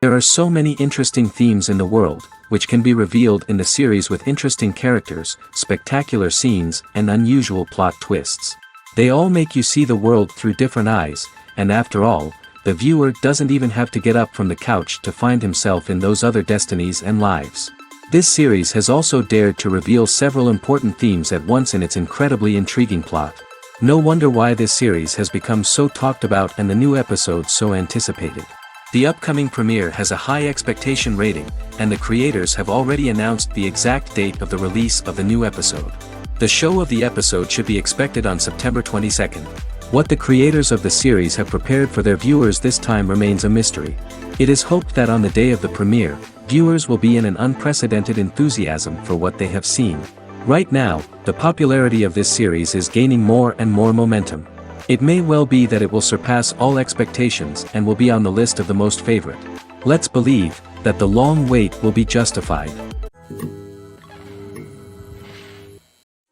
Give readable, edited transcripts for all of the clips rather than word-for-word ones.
There are so many interesting themes in the world, which can be revealed in the series with interesting characters, spectacular scenes, and unusual plot twists. They all make you see the world through different eyes, and after all, the viewer doesn't even have to get up from the couch to find himself in those other destinies and lives. This series has also dared to reveal several important themes at once in its incredibly intriguing plot. No wonder why this series has become so talked about and the new episodes so anticipated. The upcoming premiere has a high expectation rating, and the creators have already announced the exact date of the release of the new episode. The show of the episode should be expected on September 22nd. What the creators of the series have prepared for their viewers this time remains a mystery. It is hoped that on the day of the premiere, viewers will be in an unprecedented enthusiasm for what they have seen. Right now, the popularity of this series is gaining more and more momentum. It may well be that it will surpass all expectations and will be on the list of the most favorite. Let's believe that the long wait will be justified.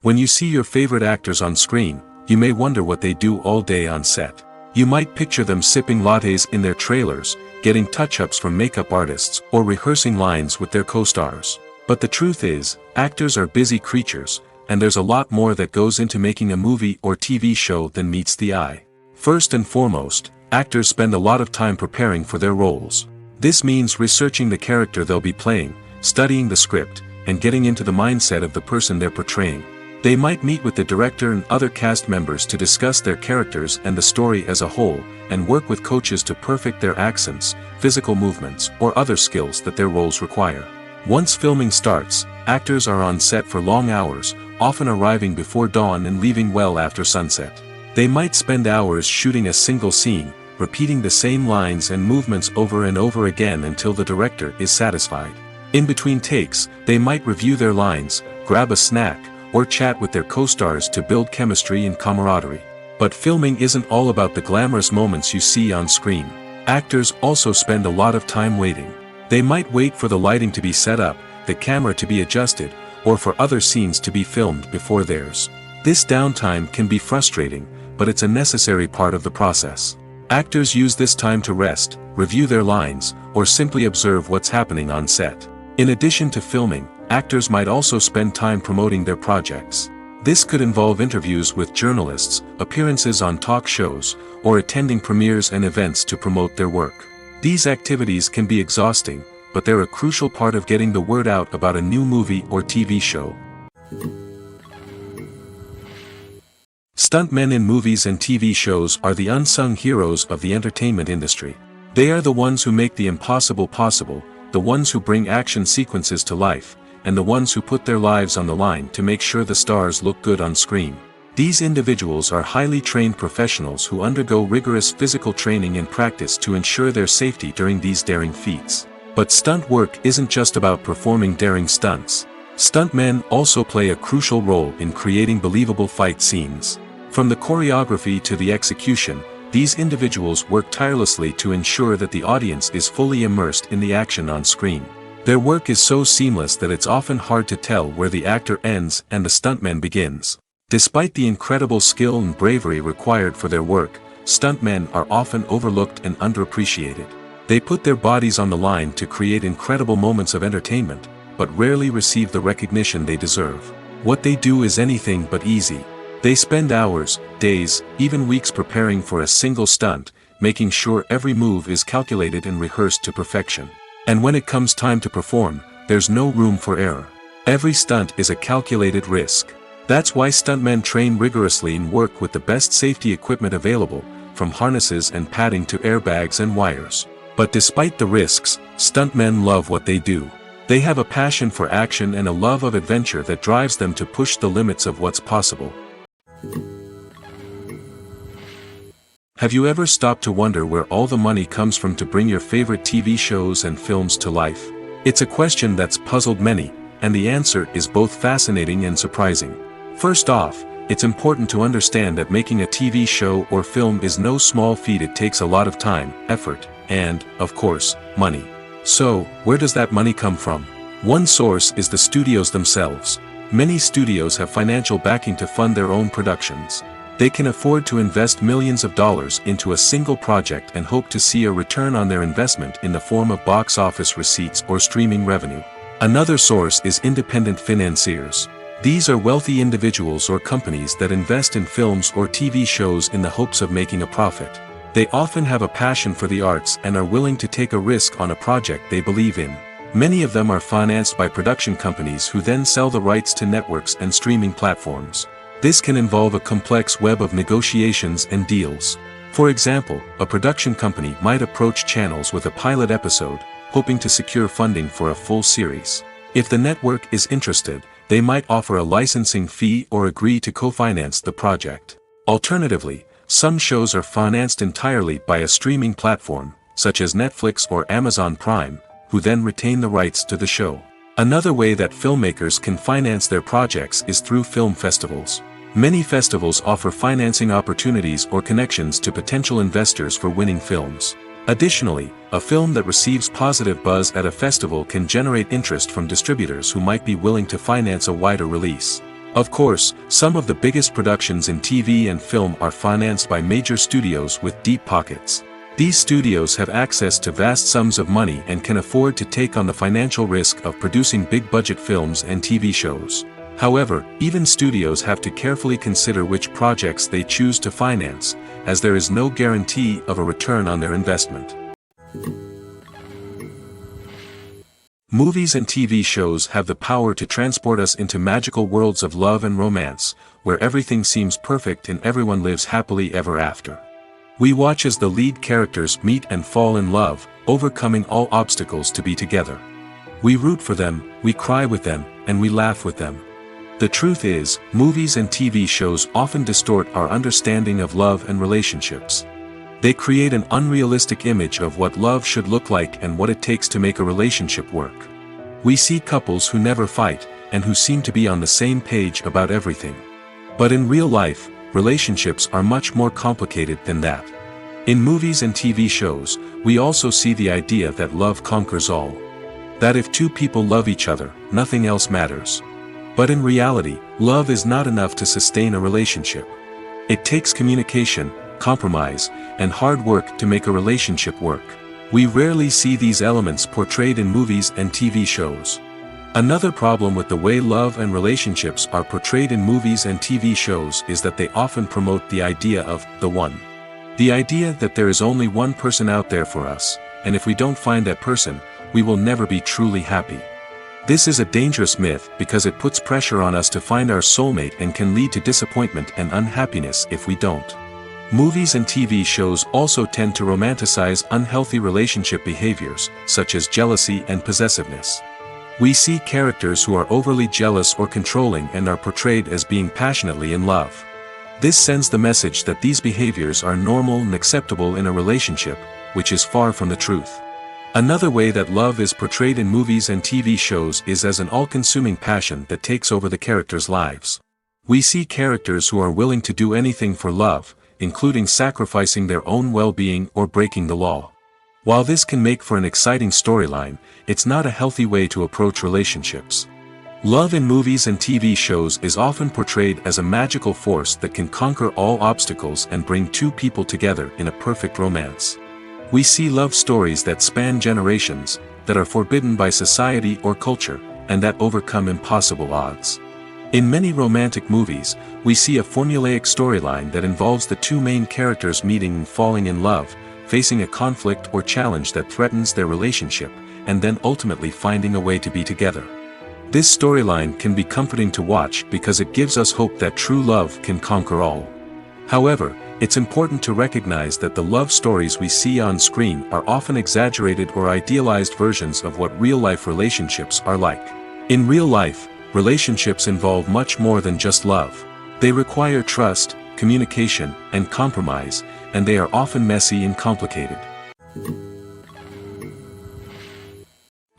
When you see your favorite actors on screen, you may wonder what they do all day on set. You might picture them sipping lattes in their trailers, getting touch-ups from makeup artists, or rehearsing lines with their co-stars. But the truth is, actors are busy creatures, and there's a lot more that goes into making a movie or TV show than meets the eye. First and foremost, actors spend a lot of time preparing for their roles. This means researching the character they'll be playing, studying the script, and getting into the mindset of the person they're portraying. They might meet with the director and other cast members to discuss their characters and the story as a whole, and work with coaches to perfect their accents, physical movements, or other skills that their roles require. Once filming starts, actors are on set for long hours, often arriving before dawn and leaving well after sunset. They might spend hours shooting a single scene, repeating the same lines and movements over and over again until the director is satisfied. In between takes, they might review their lines, grab a snack, or chat with their co-stars to build chemistry and camaraderie. But filming isn't all about the glamorous moments you see on screen. Actors also spend a lot of time waiting. They might wait for the lighting to be set up, the camera to be adjusted, or for other scenes to be filmed before theirs. This downtime can be frustrating, but it's a necessary part of the process. Actors use this time to rest, review their lines, or simply observe what's happening on set. In addition to filming, actors might also spend time promoting their projects. This could involve interviews with journalists, appearances on talk shows, or attending premieres and events to promote their work. These activities can be exhausting, but they're a crucial part of getting the word out about a new movie or TV show. Stuntmen in movies and TV shows are the unsung heroes of the entertainment industry. They are the ones who make the impossible possible, the ones who bring action sequences to life, and the ones who put their lives on the line to make sure the stars look good on screen. These individuals are highly trained professionals who undergo rigorous physical training and practice to ensure their safety during these daring feats. But stunt work isn't just about performing daring stunts. Stuntmen also play a crucial role in creating believable fight scenes. From the choreography to the execution, these individuals work tirelessly to ensure that the audience is fully immersed in the action on screen. Their work is so seamless that it's often hard to tell where the actor ends and the stuntman begins. Despite the incredible skill and bravery required for their work, stuntmen are often overlooked and underappreciated. They put their bodies on the line to create incredible moments of entertainment, but rarely receive the recognition they deserve. What they do is anything but easy. They spend hours, days, even weeks preparing for a single stunt, making sure every move is calculated and rehearsed to perfection. And when it comes time to perform, there's no room for error. Every stunt is a calculated risk. That's why stuntmen train rigorously and work with the best safety equipment available, from harnesses and padding to airbags and wires. But despite the risks, stuntmen love what they do. They have a passion for action and a love of adventure that drives them to push the limits of what's possible. Have you ever stopped to wonder where all the money comes from to bring your favorite TV shows and films to life? It's a question that's puzzled many, and the answer is both fascinating and surprising. First off, it's important to understand that making a TV show or film is no small feat. It takes a lot of time, effort, and, of course, money. So, where does that money come from? One source is the studios themselves. Many studios have financial backing to fund their own productions. They can afford to invest millions of dollars into a single project and hope to see a return on their investment in the form of box office receipts or streaming revenue. Another source is independent financiers. These are wealthy individuals or companies that invest in films or TV shows in the hopes of making a profit. They often have a passion for the arts and are willing to take a risk on a project they believe in. Many of them are financed by production companies who then sell the rights to networks and streaming platforms. This can involve a complex web of negotiations and deals. For example, a production company might approach channels with a pilot episode, hoping to secure funding for a full series. If the network is interested, they might offer a licensing fee or agree to co-finance the project. Alternatively, some shows are financed entirely by a streaming platform, such as Netflix or Amazon Prime, who then retain the rights to the show. Another way that filmmakers can finance their projects is through film festivals. Many festivals offer financing opportunities or connections to potential investors for winning films. Additionally, a film that receives positive buzz at a festival can generate interest from distributors who might be willing to finance a wider release. Of course, some of the biggest productions in TV and film are financed by major studios with deep pockets. These studios have access to vast sums of money and can afford to take on the financial risk of producing big-budget films and TV shows. However, even studios have to carefully consider which projects they choose to finance, as there is no guarantee of a return on their investment. Movies and TV shows have the power to transport us into magical worlds of love and romance, where everything seems perfect and everyone lives happily ever after. We watch as the lead characters meet and fall in love, overcoming all obstacles to be together. We root for them, we cry with them, and we laugh with them. The truth is, movies and TV shows often distort our understanding of love and relationships. They create an unrealistic image of what love should look like and what it takes to make a relationship work. We see couples who never fight, and who seem to be on the same page about everything. But in real life, relationships are much more complicated than that. In movies and TV shows, we also see the idea that love conquers all. That if two people love each other, nothing else matters. But in reality, love is not enough to sustain a relationship. It takes communication, compromise, and hard work to make a relationship work. We rarely see these elements portrayed in movies and TV shows. Another problem with the way love and relationships are portrayed in movies and TV shows is that they often promote the idea of the one. The idea that there is only one person out there for us, and if we don't find that person, we will never be truly happy. This is a dangerous myth because it puts pressure on us to find our soulmate and can lead to disappointment and unhappiness if we don't. Movies and TV shows also tend to romanticize unhealthy relationship behaviors, such as jealousy and possessiveness. We see characters who are overly jealous or controlling and are portrayed as being passionately in love. This sends the message that these behaviors are normal and acceptable in a relationship, which is far from the truth. Another way that love is portrayed in movies and TV shows is as an all-consuming passion that takes over the characters' lives. We see characters who are willing to do anything for love, including sacrificing their own well-being or breaking the law. While this can make for an exciting storyline, it's not a healthy way to approach relationships. Love in movies and TV shows is often portrayed as a magical force that can conquer all obstacles and bring two people together in a perfect romance. We see love stories that span generations, that are forbidden by society or culture, and that overcome impossible odds. In many romantic movies, we see a formulaic storyline that involves the two main characters meeting and falling in love, facing a conflict or challenge that threatens their relationship, and then ultimately finding a way to be together. This storyline can be comforting to watch because it gives us hope that true love can conquer all. However, it's important to recognize that the love stories we see on screen are often exaggerated or idealized versions of what real-life relationships are like. In real life, relationships involve much more than just love. They require trust, communication, and compromise, and they are often messy and complicated.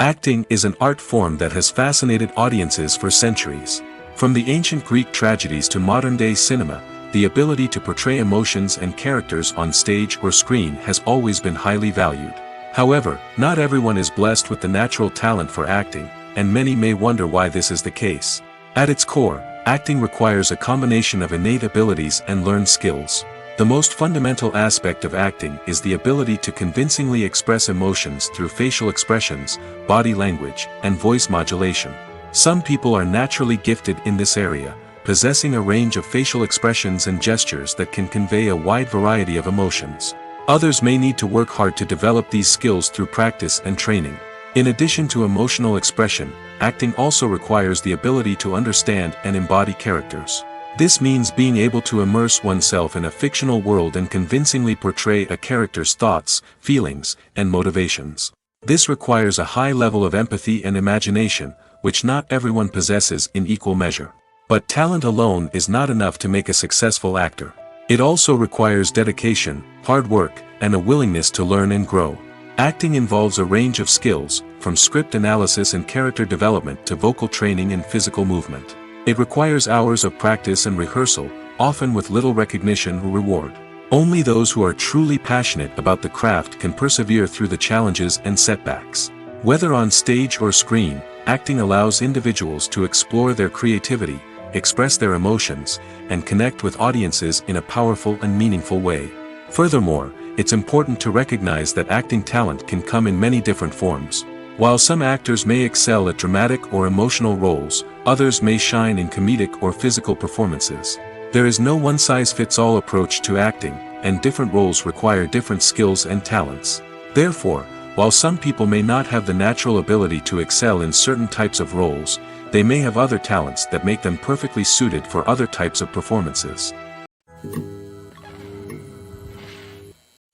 Acting is an art form that has fascinated audiences for centuries. From the ancient Greek tragedies to modern-day cinema, the ability to portray emotions and characters on stage or screen has always been highly valued. However, not everyone is blessed with the natural talent for acting, and many may wonder why this is the case. At its core, Acting requires a combination of innate abilities and learned skills. The most fundamental aspect of acting is the ability to convincingly express emotions through facial expressions, body language, and voice modulation. Some people are naturally gifted in this area, possessing a range of facial expressions and gestures that can convey a wide variety of emotions. Others may need to work hard to develop these skills through practice and training. In addition to emotional expression, acting also requires the ability to understand and embody characters. This means being able to immerse oneself in a fictional world and convincingly portray a character's thoughts, feelings, and motivations. This requires a high level of empathy and imagination, which not everyone possesses in equal measure. But talent alone is not enough to make a successful actor. It also requires dedication, hard work, and a willingness to learn and grow. Acting involves a range of skills, from script analysis and character development to vocal training and physical movement. It requires hours of practice and rehearsal, often with little recognition or reward. Only those who are truly passionate about the craft can persevere through the challenges and setbacks. Whether on stage or screen, acting allows individuals to explore their creativity, express their emotions, and connect with audiences in a powerful and meaningful way. Furthermore, it's important to recognize that acting talent can come in many different forms. While some actors may excel at dramatic or emotional roles, others may shine in comedic or physical performances. There is no one-size-fits-all approach to acting, and different roles require different skills and talents. Therefore, while some people may not have the natural ability to excel in certain types of roles, they may have other talents that make them perfectly suited for other types of performances.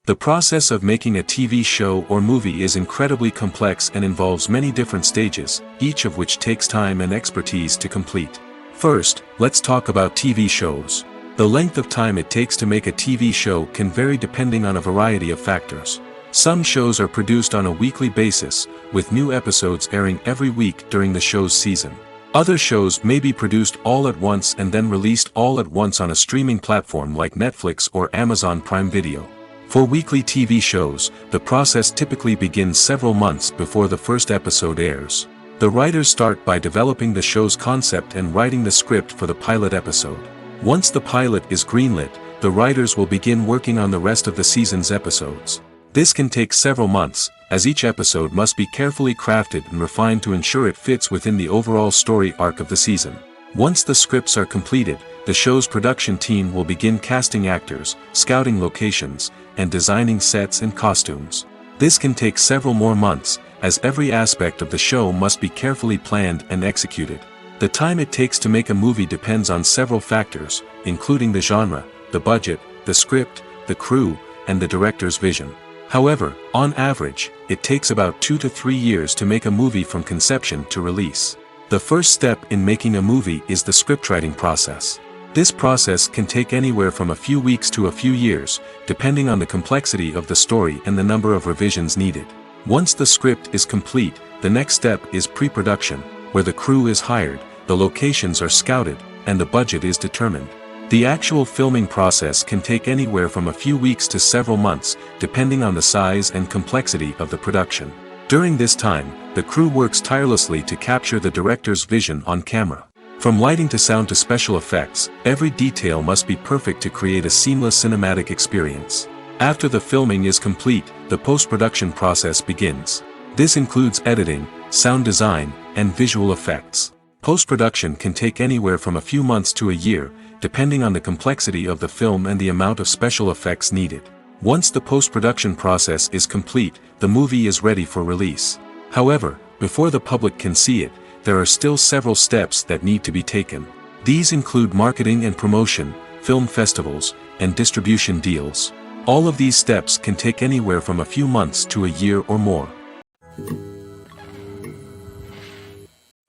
The process of making a TV show or movie is incredibly complex and involves many different stages, each of which takes time and expertise to complete. First, let's talk about TV shows. The length of time it takes to make a TV show can vary depending on a variety of factors. Some shows are produced on a weekly basis, with new episodes airing every week during the show's season. Other shows may be produced all at once and then released all at once on a streaming platform like Netflix or Amazon Prime Video. For weekly TV shows, the process typically begins several months before the first episode airs. The writers start by developing the show's concept and writing the script for the pilot episode. Once the pilot is greenlit, the writers will begin working on the rest of the season's episodes. This can take several months, as each episode must be carefully crafted and refined to ensure it fits within the overall story arc of the season. Once the scripts are completed, the show's production team will begin casting actors, scouting locations, and designing sets and costumes. This can take several more months, as every aspect of the show must be carefully planned and executed. The time it takes to make a movie depends on several factors, including the genre, the budget, the script, the crew, and the director's vision. However, on average, it takes about 2 to 3 years to make a movie from conception to release. The first step in making a movie is the scriptwriting process. This process can take anywhere from a few weeks to a few years, depending on the complexity of the story and the number of revisions needed. Once the script is complete, the next step is pre-production, where the crew is hired, the locations are scouted, and the budget is determined. The actual filming process can take anywhere from a few weeks to several months, depending on the size and complexity of the production. During this time, the crew works tirelessly to capture the director's vision on camera. From lighting to sound to special effects, every detail must be perfect to create a seamless cinematic experience. After the filming is complete, the post-production process begins. This includes editing, sound design, and visual effects. Post-production can take anywhere from a few months to a year, depending on the complexity of the film and the amount of special effects needed. Once the post-production process is complete, the movie is ready for release. However, before the public can see it, there are still several steps that need to be taken. These include marketing and promotion, film festivals, and distribution deals. All of these steps can take anywhere from a few months to a year or more.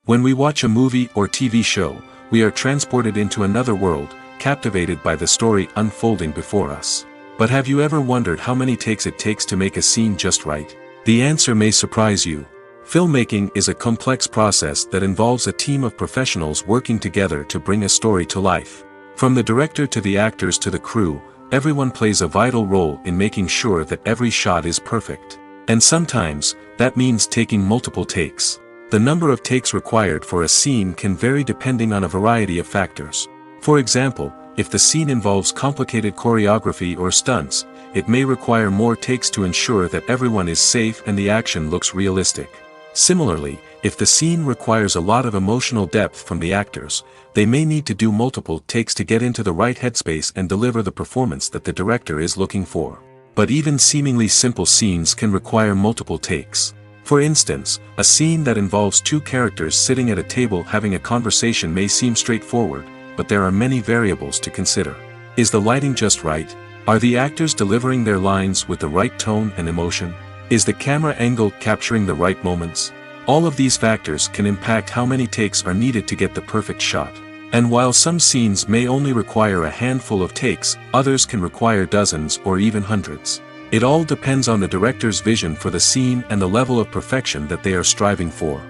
When we watch a movie or TV show, we are transported into another world, captivated by the story unfolding before us. But have you ever wondered how many takes it takes to make a scene just right? The answer may surprise you. Filmmaking is a complex process that involves a team of professionals working together to bring a story to life. From the director to the actors to the crew, everyone plays a vital role in making sure that every shot is perfect. And sometimes, that means taking multiple takes. The number of takes required for a scene can vary depending on a variety of factors. For example, if the scene involves complicated choreography or stunts, it may require more takes to ensure that everyone is safe and the action looks realistic. Similarly, if the scene requires a lot of emotional depth from the actors, they may need to do multiple takes to get into the right headspace and deliver the performance that the director is looking for. But even seemingly simple scenes can require multiple takes. For instance, a scene that involves two characters sitting at a table having a conversation may seem straightforward, but there are many variables to consider. Is the lighting just right? Are the actors delivering their lines with the right tone and emotion? Is the camera angle capturing the right moments? All of these factors can impact how many takes are needed to get the perfect shot. And while some scenes may only require a handful of takes, others can require dozens or even hundreds. It all depends on the director's vision for the scene and the level of perfection that they are striving for.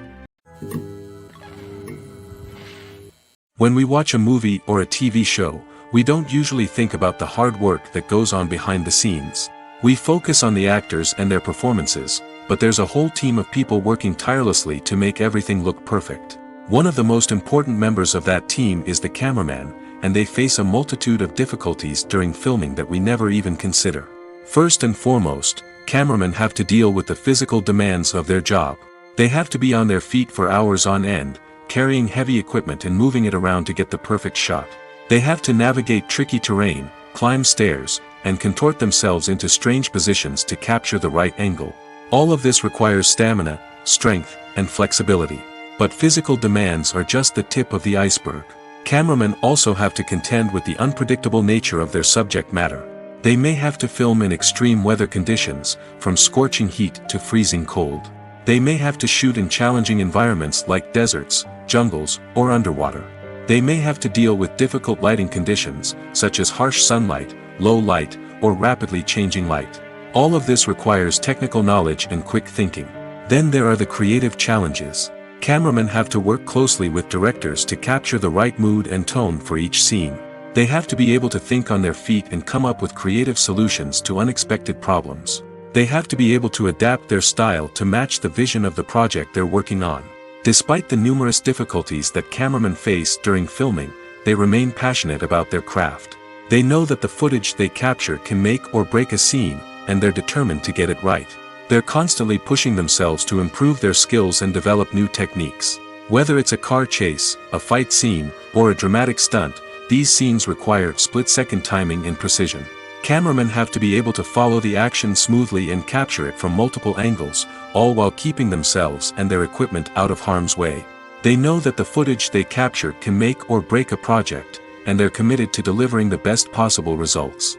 When we watch a movie or a TV show, we don't usually think about the hard work that goes on behind the scenes. We focus on the actors and their performances, but there's a whole team of people working tirelessly to make everything look perfect. One of the most important members of that team is the cameraman, and they face a multitude of difficulties during filming that we never even consider. First and foremost, cameramen have to deal with the physical demands of their job. They have to be on their feet for hours on end, carrying heavy equipment and moving it around to get the perfect shot. They have to navigate tricky terrain, climb stairs, and contort themselves into strange positions to capture the right angle. All of this requires stamina, strength, and flexibility. But physical demands are just the tip of the iceberg. Cameramen also have to contend with the unpredictable nature of their subject matter. They may have to film in extreme weather conditions, from scorching heat to freezing cold. They may have to shoot in challenging environments like deserts, jungles, or underwater. They may have to deal with difficult lighting conditions, such as harsh sunlight, low light, or rapidly changing light. All of this requires technical knowledge and quick thinking. Then there are the creative challenges. Cameramen have to work closely with directors to capture the right mood and tone for each scene. They have to be able to think on their feet and come up with creative solutions to unexpected problems. They have to be able to adapt their style to match the vision of the project they're working on. Despite the numerous difficulties that cameramen face during filming, they remain passionate about their craft. They know that the footage they capture can make or break a scene, and they're determined to get it right. They're constantly pushing themselves to improve their skills and develop new techniques. Whether it's a car chase, a fight scene, or a dramatic stunt, these scenes require split-second timing and precision. Cameramen have to be able to follow the action smoothly and capture it from multiple angles, all while keeping themselves and their equipment out of harm's way. They know that the footage they capture can make or break a project, and they're committed to delivering the best possible results.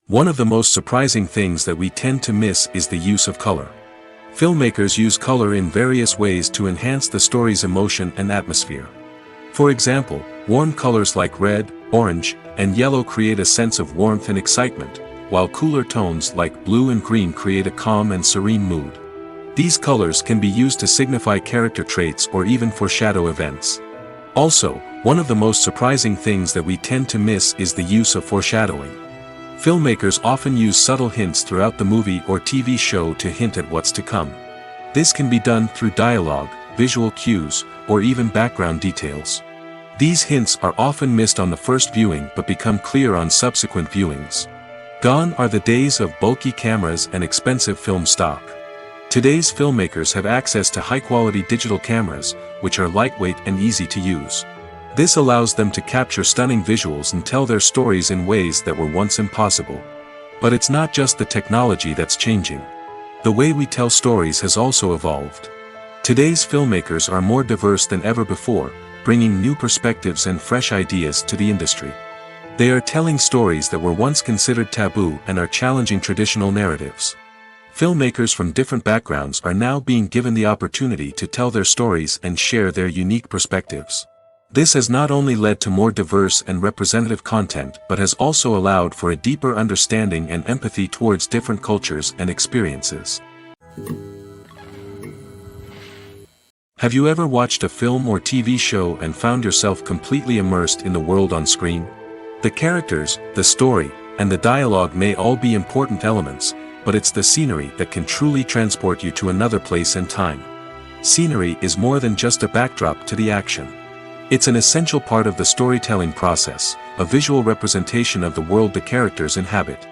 One of the most surprising things that we tend to miss is the use of color. Filmmakers use color in various ways to enhance the story's emotion and atmosphere. For example, warm colors like red, orange, and yellow create a sense of warmth and excitement, while cooler tones like blue and green create a calm and serene mood. These colors can be used to signify character traits or even foreshadow events. Also, one of the most surprising things that we tend to miss is the use of foreshadowing. Filmmakers often use subtle hints throughout the movie or TV show to hint at what's to come. This can be done through dialogue, visual cues, or even background details. These hints are often missed on the first viewing but become clear on subsequent viewings. Gone are the days of bulky cameras and expensive film stock. Today's filmmakers have access to high-quality digital cameras, which are lightweight and easy to use. This allows them to capture stunning visuals and tell their stories in ways that were once impossible. But it's not just the technology that's changing. The way we tell stories has also evolved. Today's filmmakers are more diverse than ever before, bringing new perspectives and fresh ideas to the industry. They are telling stories that were once considered taboo and are challenging traditional narratives. Filmmakers from different backgrounds are now being given the opportunity to tell their stories and share their unique perspectives. This has not only led to more diverse and representative content but has also allowed for a deeper understanding and empathy towards different cultures and experiences. Have you ever watched a film or TV show and found yourself completely immersed in the world on screen? The characters, the story, and the dialogue may all be important elements, but it's the scenery that can truly transport you to another place and time. Scenery is more than just a backdrop to the action. It's an essential part of the storytelling process, a visual representation of the world the characters inhabit.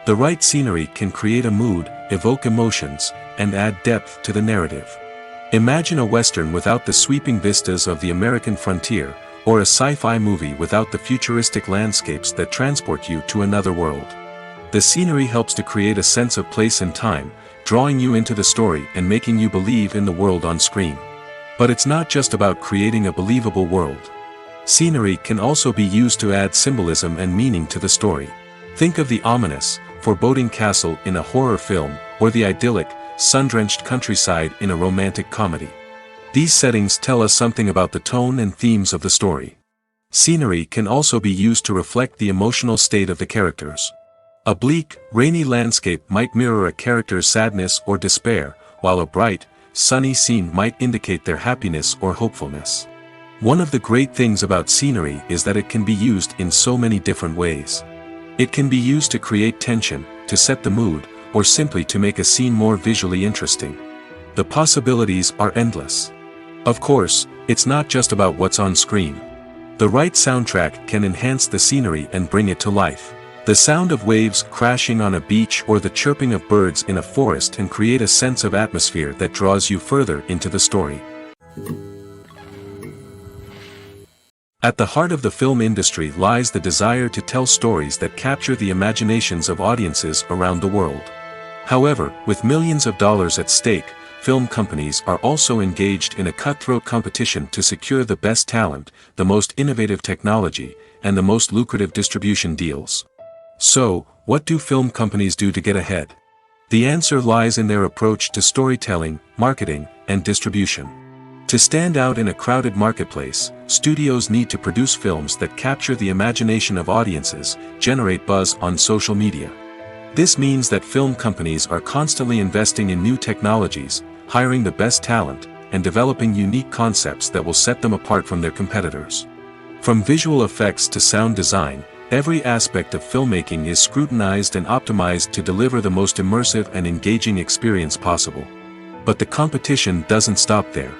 The right scenery can create a mood, evoke emotions, and add depth to the narrative. Imagine a Western without the sweeping vistas of the American frontier, or a sci-fi movie without the futuristic landscapes that transport you to another world. The scenery helps to create a sense of place and time, drawing you into the story and making you believe in the world on screen. But it's not just about creating a believable world. Scenery can also be used to add symbolism and meaning to the story. Think of the ominous, foreboding castle in a horror film, or the idyllic, sun-drenched countryside in a romantic comedy. These settings tell us something about the tone and themes of the story. Scenery can also be used to reflect the emotional state of the characters. A bleak, rainy landscape might mirror a character's sadness or despair, while a bright, sunny scene might indicate their happiness or hopefulness. One of the great things about scenery is that it can be used in so many different ways. It can be used to create tension, to set the mood, or simply to make a scene more visually interesting. The possibilities are endless. Of course, it's not just about what's on screen. The right soundtrack can enhance the scenery and bring it to life. The sound of waves crashing on a beach or the chirping of birds in a forest can create a sense of atmosphere that draws you further into the story. At the heart of the film industry lies the desire to tell stories that capture the imaginations of audiences around the world. However, with millions of dollars at stake, film companies are also engaged in a cutthroat competition to secure the best talent, the most innovative technology, and the most lucrative distribution deals. So, what do film companies do to get ahead? The answer lies in their approach to storytelling, marketing, and distribution. To stand out in a crowded marketplace, studios need to produce films that capture the imagination of audiences, generate buzz on social media. This means that film companies are constantly investing in new technologies, hiring the best talent, and developing unique concepts that will set them apart from their competitors. From visual effects to sound design, every aspect of filmmaking is scrutinized and optimized to deliver the most immersive and engaging experience possible. But the competition doesn't stop there.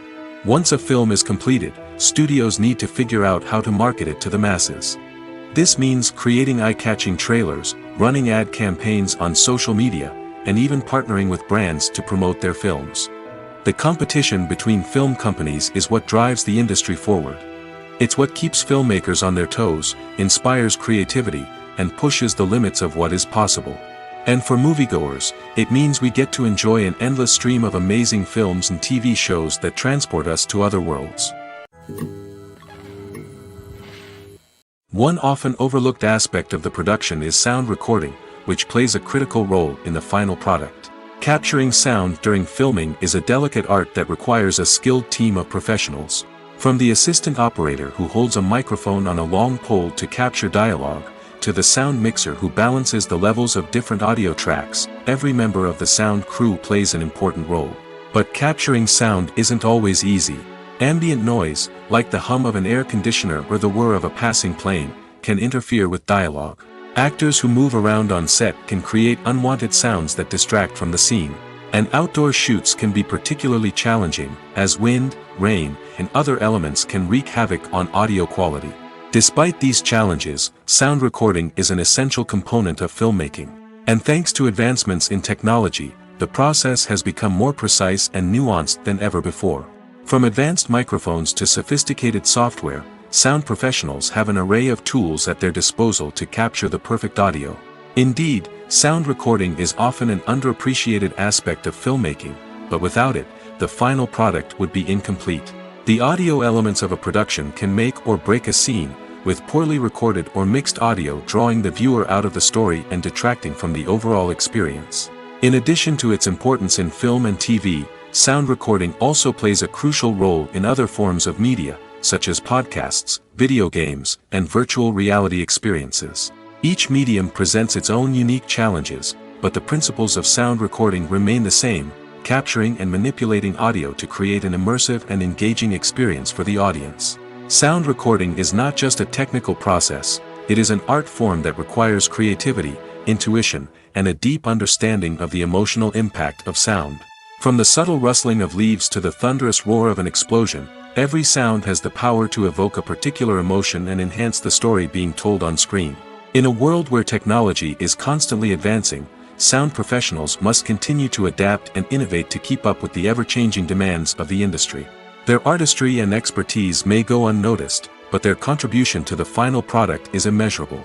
Once a film is completed, studios need to figure out how to market it to the masses. This means creating eye-catching trailers, running ad campaigns on social media, and even partnering with brands to promote their films. The competition between film companies is what drives the industry forward. It's what keeps filmmakers on their toes, inspires creativity, and pushes the limits of what is possible. And for moviegoers, it means we get to enjoy an endless stream of amazing films and TV shows that transport us to other worlds. One often overlooked aspect of the production is sound recording, which plays a critical role in the final product. Capturing sound during filming is a delicate art that requires a skilled team of professionals. From the assistant operator who holds a microphone on a long pole to capture dialogue, to the sound mixer who balances the levels of different audio tracks, every member of the sound crew plays an important role. But capturing sound isn't always easy. Ambient noise, like the hum of an air conditioner or the whir of a passing plane, can interfere with dialogue. Actors who move around on set can create unwanted sounds that distract from the scene. And outdoor shoots can be particularly challenging, as wind, rain, and other elements can wreak havoc on audio quality. Despite these challenges, sound recording is an essential component of filmmaking. And thanks to advancements in technology, the process has become more precise and nuanced than ever before. From advanced microphones to sophisticated software, sound professionals have an array of tools at their disposal to capture the perfect audio. Indeed, sound recording is often an underappreciated aspect of filmmaking, but without it, the final product would be incomplete. The audio elements of a production can make or break a scene, with poorly recorded or mixed audio drawing the viewer out of the story and detracting from the overall experience. In addition to its importance in film and TV, sound recording also plays a crucial role in other forms of media, such as podcasts, video games, and virtual reality experiences. Each medium presents its own unique challenges, but the principles of sound recording remain the same, capturing and manipulating audio to create an immersive and engaging experience for the audience. Sound recording is not just a technical process, it is an art form that requires creativity, intuition, and a deep understanding of the emotional impact of sound. From the subtle rustling of leaves to the thunderous roar of an explosion, every sound has the power to evoke a particular emotion and enhance the story being told on screen. In a world where technology is constantly advancing, sound professionals must continue to adapt and innovate to keep up with the ever-changing demands of the industry. Their artistry and expertise may go unnoticed, but their contribution to the final product is immeasurable.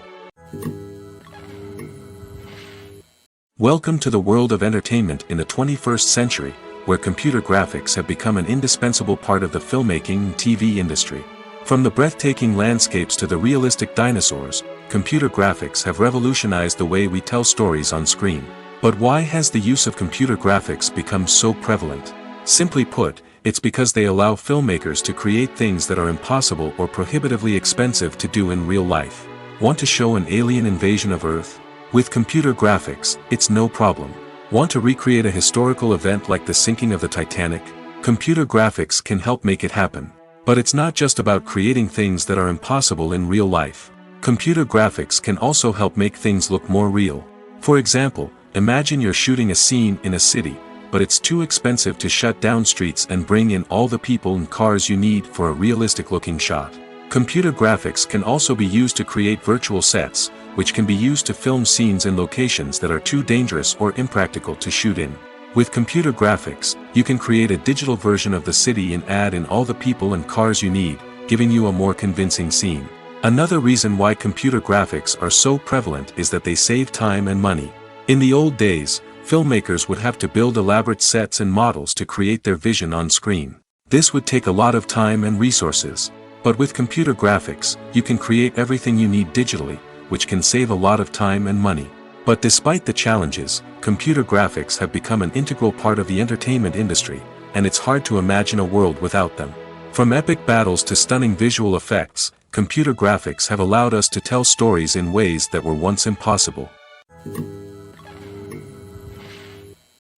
Welcome to the world of entertainment in the 21st century, where computer graphics have become an indispensable part of the filmmaking and TV industry. From the breathtaking landscapes to the realistic dinosaurs, computer graphics have revolutionized the way we tell stories on screen. But why has the use of computer graphics become so prevalent? Simply put, it's because they allow filmmakers to create things that are impossible or prohibitively expensive to do in real life. Want to show an alien invasion of Earth? With computer graphics, it's no problem. Want to recreate a historical event like the sinking of the Titanic? Computer graphics can help make it happen. But it's not just about creating things that are impossible in real life. Computer graphics can also help make things look more real. For example, imagine you're shooting a scene in a city, but it's too expensive to shut down streets and bring in all the people and cars you need for a realistic-looking shot. Computer graphics can also be used to create virtual sets, which can be used to film scenes in locations that are too dangerous or impractical to shoot in. With computer graphics, you can create a digital version of the city and add in all the people and cars you need, giving you a more convincing scene. Another reason why computer graphics are so prevalent is that they save time and money. In the old days, filmmakers would have to build elaborate sets and models to create their vision on screen. This would take a lot of time and resources. But with computer graphics, you can create everything you need digitally, which can save a lot of time and money. But despite the challenges, computer graphics have become an integral part of the entertainment industry, and it's hard to imagine a world without them. From epic battles to stunning visual effects, computer graphics have allowed us to tell stories in ways that were once impossible.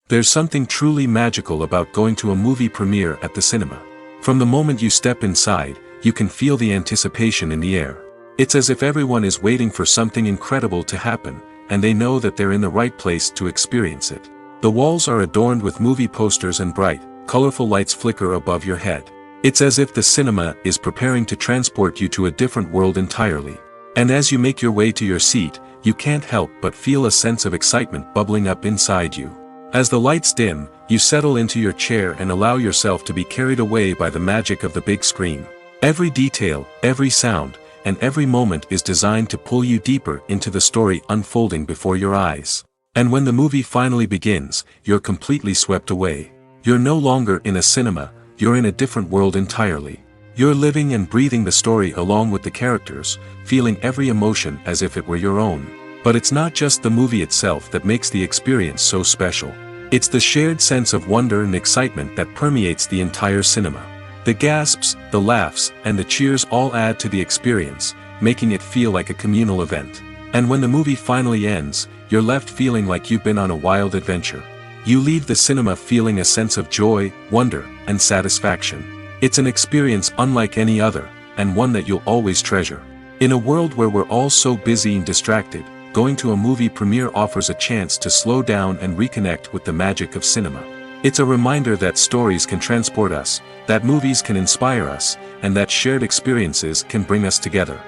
There's something truly magical about going to a movie premiere at the cinema. From the moment you step inside, you can feel the anticipation in the air. It's as if everyone is waiting for something incredible to happen, and they know that they're in the right place to experience it. The walls are adorned with movie posters and bright, colorful lights flicker above your head. It's as if the cinema is preparing to transport you to a different world entirely. And as you make your way to your seat, you can't help but feel a sense of excitement bubbling up inside you. As the lights dim, you settle into your chair and allow yourself to be carried away by the magic of the big screen. Every detail, every sound, and every moment is designed to pull you deeper into the story unfolding before your eyes. And when the movie finally begins, you're completely swept away. You're no longer in a cinema, you're in a different world entirely. You're living and breathing the story along with the characters, feeling every emotion as if it were your own. But it's not just the movie itself that makes the experience so special. It's the shared sense of wonder and excitement that permeates the entire cinema. The gasps, the laughs, and the cheers all add to the experience, making it feel like a communal event. And when the movie finally ends, you're left feeling like you've been on a wild adventure. You leave the cinema feeling a sense of joy, wonder, and satisfaction. It's an experience unlike any other, and one that you'll always treasure. In a world where we're all so busy and distracted, going to a movie premiere offers a chance to slow down and reconnect with the magic of cinema. It's a reminder that stories can transport us, that movies can inspire us, and that shared experiences can bring us together.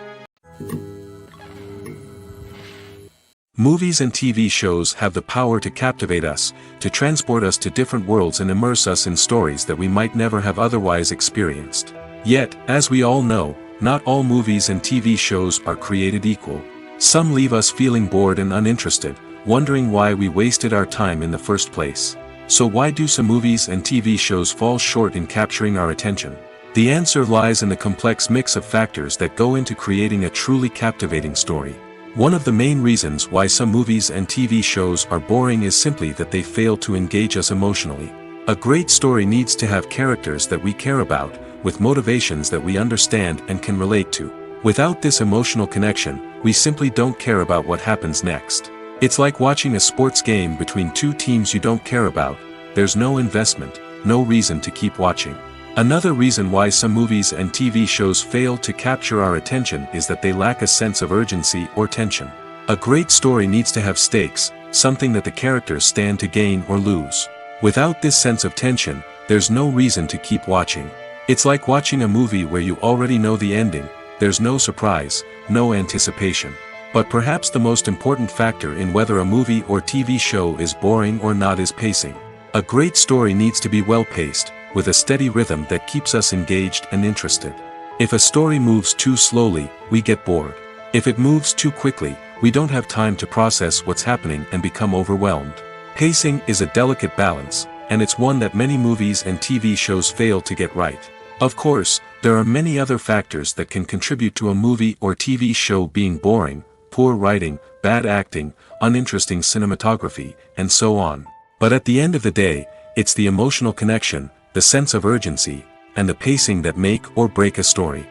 Movies and TV shows have the power to captivate us, to transport us to different worlds and immerse us in stories that we might never have otherwise experienced. Yet, as we all know, not all movies and TV shows are created equal. Some leave us feeling bored and uninterested, wondering why we wasted our time in the first place. So why do some movies and TV shows fall short in capturing our attention? The answer lies in the complex mix of factors that go into creating a truly captivating story. One of the main reasons why some movies and TV shows are boring is simply that they fail to engage us emotionally. A great story needs to have characters that we care about, with motivations that we understand and can relate to. Without this emotional connection, we simply don't care about what happens next. It's like watching a sports game between two teams you don't care about. There's no investment, no reason to keep watching. Another reason why some movies and TV shows fail to capture our attention is that they lack a sense of urgency or tension. A great story needs to have stakes, something that the characters stand to gain or lose. Without this sense of tension, there's no reason to keep watching. It's like watching a movie where you already know the ending, there's no surprise, no anticipation. But perhaps the most important factor in whether a movie or TV show is boring or not is pacing. A great story needs to be well-paced, with a steady rhythm that keeps us engaged and interested. If a story moves too slowly, we get bored. If it moves too quickly, we don't have time to process what's happening and become overwhelmed. Pacing is a delicate balance, and it's one that many movies and TV shows fail to get right. Of course, there are many other factors that can contribute to a movie or TV show being boring: poor writing, bad acting, uninteresting cinematography, and so on. But at the end of the day, it's the emotional connection, the sense of urgency, and the pacing that make or break a story.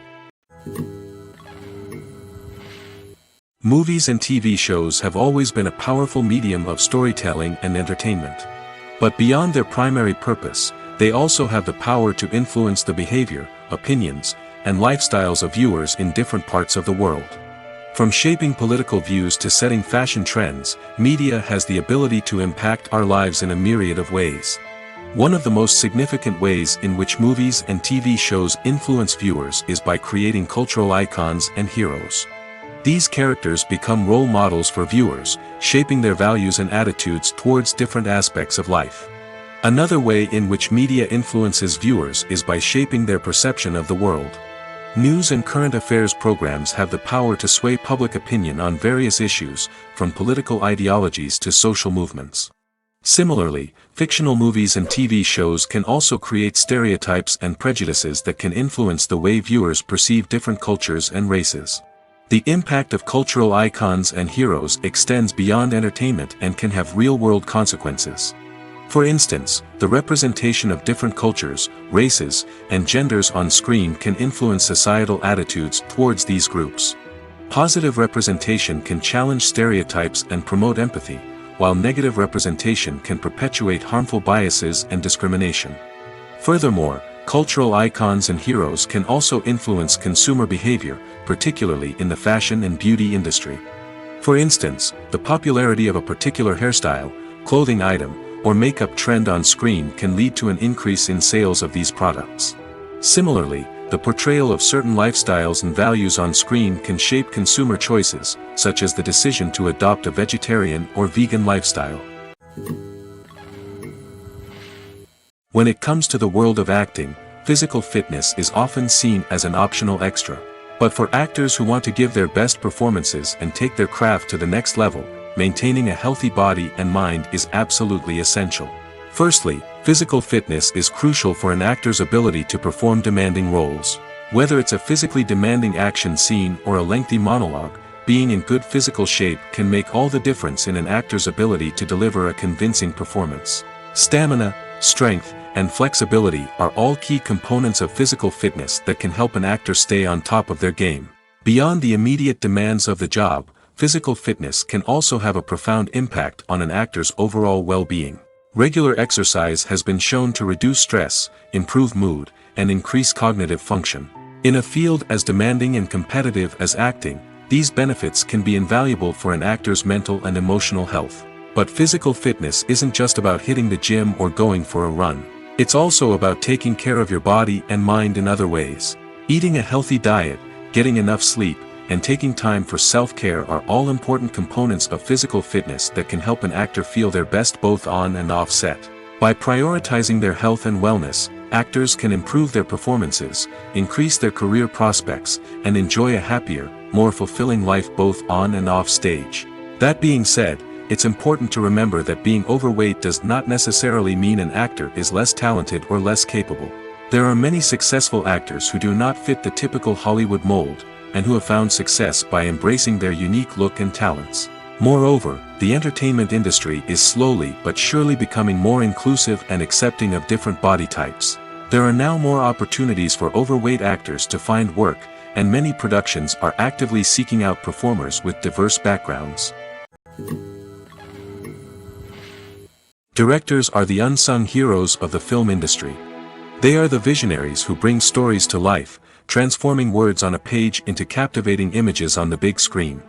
Movies and TV shows have always been a powerful medium of storytelling and entertainment. But beyond their primary purpose, they also have the power to influence the behavior, opinions, and lifestyles of viewers in different parts of the world. From shaping political views to setting fashion trends, media has the ability to impact our lives in a myriad of ways. One of the most significant ways in which movies and TV shows influence viewers is by creating cultural icons and heroes. These characters become role models for viewers, shaping their values and attitudes towards different aspects of life. Another way in which media influences viewers is by shaping their perception of the world. News and current affairs programs have the power to sway public opinion on various issues, from political ideologies to social movements. Similarly, fictional movies and TV shows can also create stereotypes and prejudices that can influence the way viewers perceive different cultures and races. The impact of cultural icons and heroes extends beyond entertainment and can have real-world consequences. For instance, the representation of different cultures, races, and genders on screen can influence societal attitudes towards these groups. Positive representation can challenge stereotypes and promote empathy, while negative representation can perpetuate harmful biases and discrimination. Furthermore, cultural icons and heroes can also influence consumer behavior, particularly in the fashion and beauty industry. For instance, the popularity of a particular hairstyle, clothing item, or makeup trend on screen can lead to an increase in sales of these products. Similarly, the portrayal of certain lifestyles and values on screen can shape consumer choices, such as the decision to adopt a vegetarian or vegan lifestyle. When it comes to the world of acting, physical fitness is often seen as an optional extra. But for actors who want to give their best performances and take their craft to the next level, maintaining a healthy body and mind is absolutely essential. Firstly, physical fitness is crucial for an actor's ability to perform demanding roles. Whether it's a physically demanding action scene or a lengthy monologue, being in good physical shape can make all the difference in an actor's ability to deliver a convincing performance. Stamina, strength, and flexibility are all key components of physical fitness that can help an actor stay on top of their game. Beyond the immediate demands of the job, physical fitness can also have a profound impact on an actor's overall well-being. Regular exercise has been shown to reduce stress, improve mood, and increase cognitive function. In a field as demanding and competitive as acting, these benefits can be invaluable for an actor's mental and emotional health. But physical fitness isn't just about hitting the gym or going for a run. It's also about taking care of your body and mind in other ways. Eating a healthy diet, getting enough sleep, and taking time for self-care are all important components of physical fitness that can help an actor feel their best both on and off set. By prioritizing their health and wellness, actors can improve their performances, increase their career prospects, and enjoy a happier, more fulfilling life both on and off stage. That being said, it's important to remember that being overweight does not necessarily mean an actor is less talented or less capable. There are many successful actors who do not fit the typical Hollywood mold, and who have found success by embracing their unique look and talents. Moreover, the entertainment industry is slowly but surely becoming more inclusive and accepting of different body types. There are now more opportunities for overweight actors to find work, and many productions are actively seeking out performers with diverse backgrounds. Directors are the unsung heroes of the film industry. They are the visionaries who bring stories to life, transforming words on a page into captivating images on the big screen.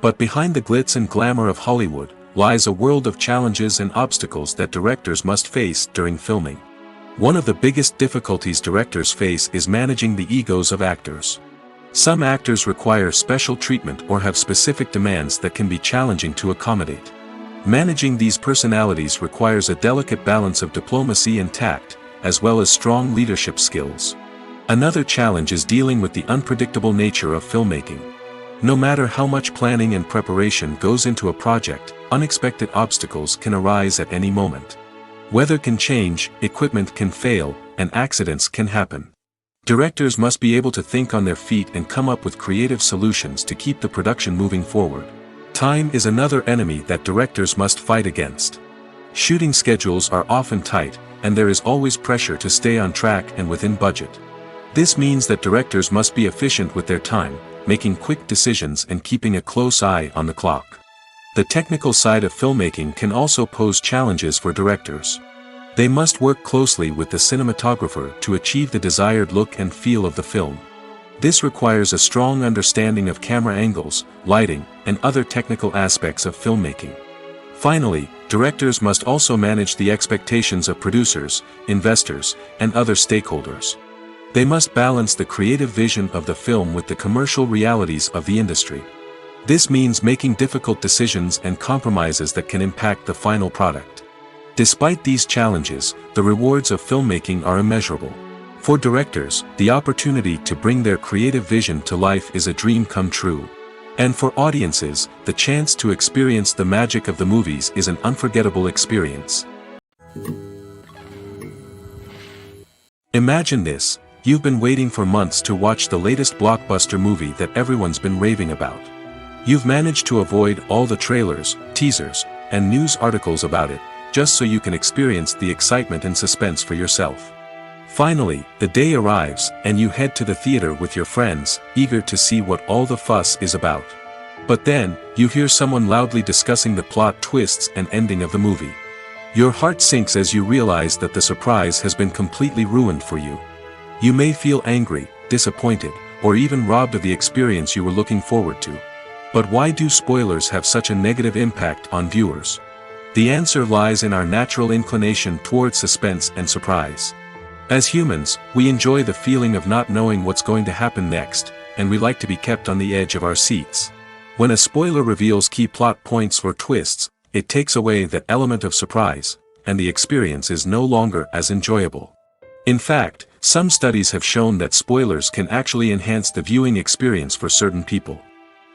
But behind the glitz and glamour of Hollywood, lies a world of challenges and obstacles that directors must face during filming. One of the biggest difficulties directors face is managing the egos of actors. Some actors require special treatment or have specific demands that can be challenging to accommodate. Managing these personalities requires a delicate balance of diplomacy and tact, as well as strong leadership skills. Another challenge is dealing with the unpredictable nature of filmmaking. No matter how much planning and preparation goes into a project, unexpected obstacles can arise at any moment. Weather can change, equipment can fail, and accidents can happen. Directors must be able to think on their feet and come up with creative solutions to keep the production moving forward. Time is another enemy that directors must fight against. Shooting schedules are often tight, and there is always pressure to stay on track and within budget. This means that directors must be efficient with their time, making quick decisions and keeping a close eye on the clock. The technical side of filmmaking can also pose challenges for directors. They must work closely with the cinematographer to achieve the desired look and feel of the film. This requires a strong understanding of camera angles, lighting, and other technical aspects of filmmaking. Finally, directors must also manage the expectations of producers, investors, and other stakeholders. They must balance the creative vision of the film with the commercial realities of the industry. This means making difficult decisions and compromises that can impact the final product. Despite these challenges, the rewards of filmmaking are immeasurable. For directors, the opportunity to bring their creative vision to life is a dream come true. And for audiences, the chance to experience the magic of the movies is an unforgettable experience. Imagine this: you've been waiting for months to watch the latest blockbuster movie that everyone's been raving about. You've managed to avoid all the trailers, teasers, and news articles about it, just so you can experience the excitement and suspense for yourself. Finally, the day arrives, and you head to the theater with your friends, eager to see what all the fuss is about. But then, you hear someone loudly discussing the plot twists and ending of the movie. Your heart sinks as you realize that the surprise has been completely ruined for you. You may feel angry, disappointed, or even robbed of the experience you were looking forward to. But why do spoilers have such a negative impact on viewers? The answer lies in our natural inclination toward suspense and surprise. As humans, we enjoy the feeling of not knowing what's going to happen next, and we like to be kept on the edge of our seats. When a spoiler reveals key plot points or twists, it takes away that element of surprise, and the experience is no longer as enjoyable. In fact, some studies have shown that spoilers can actually enhance the viewing experience for certain people.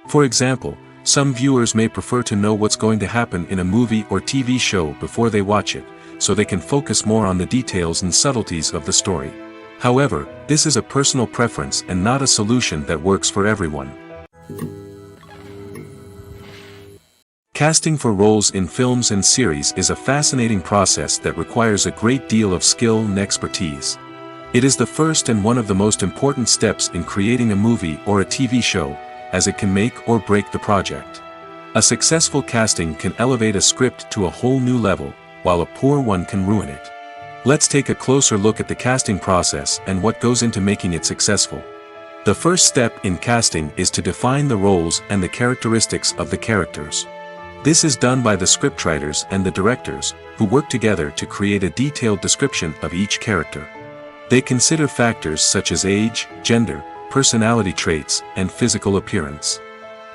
For example, some viewers may prefer to know what's going to happen in a movie or TV show before they watch it, so they can focus more on the details and subtleties of the story. However, this is a personal preference and not a solution that works for everyone. Casting for roles in films and series is a fascinating process that requires a great deal of skill and expertise. It is the first and one of the most important steps in creating a movie or a TV show, as it can make or break the project. A successful casting can elevate a script to a whole new level, while a poor one can ruin it. Let's take a closer look at the casting process and what goes into making it successful. The first step in casting is to define the roles and the characteristics of the characters. This is done by the scriptwriters and the directors, who work together to create a detailed description of each character. They consider factors such as age, gender, personality traits, and physical appearance.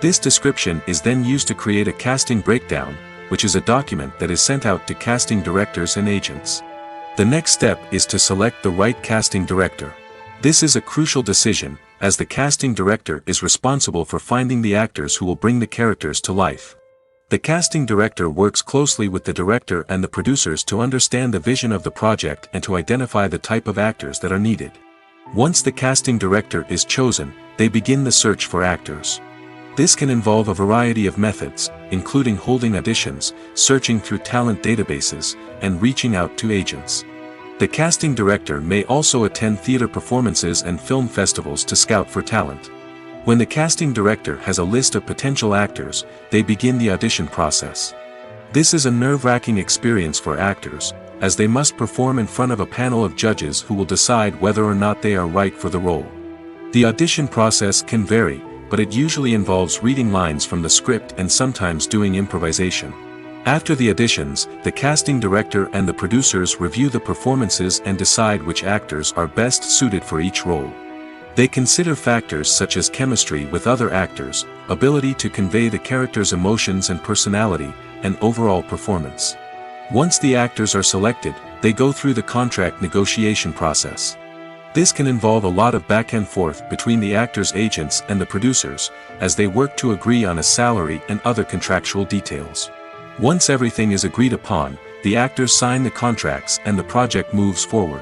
This description is then used to create a casting breakdown, which is a document that is sent out to casting directors and agents. The next step is to select the right casting director. This is a crucial decision, as the casting director is responsible for finding the actors who will bring the characters to life. The casting director works closely with the director and the producers to understand the vision of the project and to identify the type of actors that are needed. Once the casting director is chosen, they begin the search for actors. This can involve a variety of methods, including holding auditions, searching through talent databases, and reaching out to agents. The casting director may also attend theater performances and film festivals to scout for talent. When the casting director has a list of potential actors, they begin the audition process. This is a nerve-wracking experience for actors, as they must perform in front of a panel of judges who will decide whether or not they are right for the role. The audition process can vary, but it usually involves reading lines from the script and sometimes doing improvisation. After the auditions, the casting director and the producers review the performances and decide which actors are best suited for each role. They consider factors such as chemistry with other actors, ability to convey the character's emotions and personality, and overall performance. Once the actors are selected, they go through the contract negotiation process. This can involve a lot of back and forth between the actors' agents and the producers, as they work to agree on a salary and other contractual details. Once everything is agreed upon, the actors sign the contracts and the project moves forward.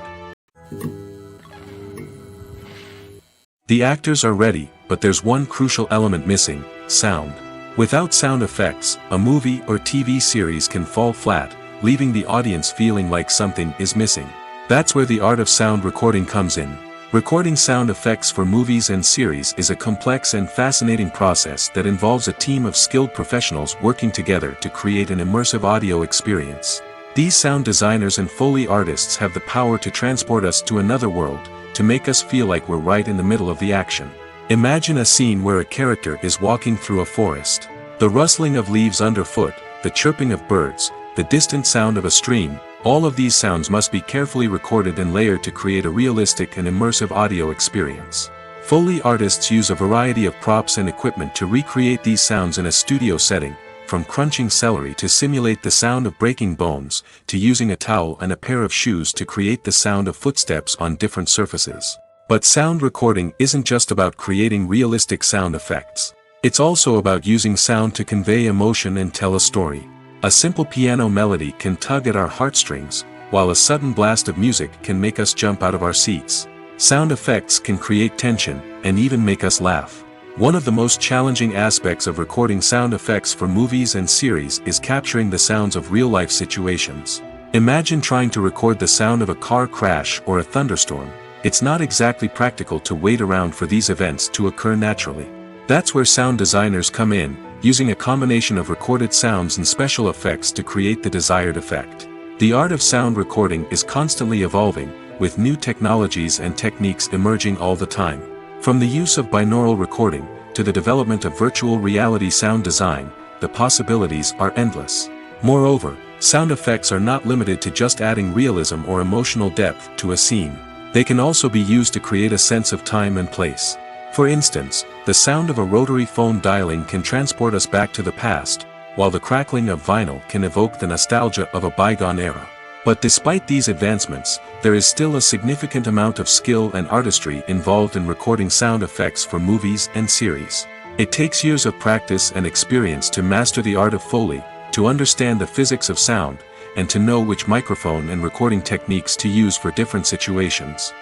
The actors are ready, but there's one crucial element missing: sound. Without sound effects, a movie or TV series can fall flat, leaving the audience feeling like something is missing. That's where the art of sound recording comes in. Recording sound effects for movies and series is a complex and fascinating process that involves a team of skilled professionals working together to create an immersive audio experience. These sound designers and Foley artists have the power to transport us to another world, to make us feel like we're right in the middle of the action. Imagine a scene where a character is walking through a forest. The rustling of leaves underfoot, the chirping of birds, the distant sound of a stream, all of these sounds must be carefully recorded and layered to create a realistic and immersive audio experience. Foley artists use a variety of props and equipment to recreate these sounds in a studio setting, from crunching celery to simulate the sound of breaking bones, to using a towel and a pair of shoes to create the sound of footsteps on different surfaces. But sound recording isn't just about creating realistic sound effects. It's also about using sound to convey emotion and tell a story. A simple piano melody can tug at our heartstrings, while a sudden blast of music can make us jump out of our seats. Sound effects can create tension, and even make us laugh. One of the most challenging aspects of recording sound effects for movies and series is capturing the sounds of real-life situations. Imagine trying to record the sound of a car crash or a thunderstorm. It's not exactly practical to wait around for these events to occur naturally. That's where sound designers come in, using a combination of recorded sounds and special effects to create the desired effect. The art of sound recording is constantly evolving, with new technologies and techniques emerging all the time. From the use of binaural recording, to the development of virtual reality sound design, the possibilities are endless. Moreover, sound effects are not limited to just adding realism or emotional depth to a scene. They can also be used to create a sense of time and place. For instance, the sound of a rotary phone dialing can transport us back to the past, while the crackling of vinyl can evoke the nostalgia of a bygone era. But despite these advancements, there is still a significant amount of skill and artistry involved in recording sound effects for movies and series. It takes years of practice and experience to master the art of Foley, to understand the physics of sound, and to know which microphone and recording techniques to use for different situations.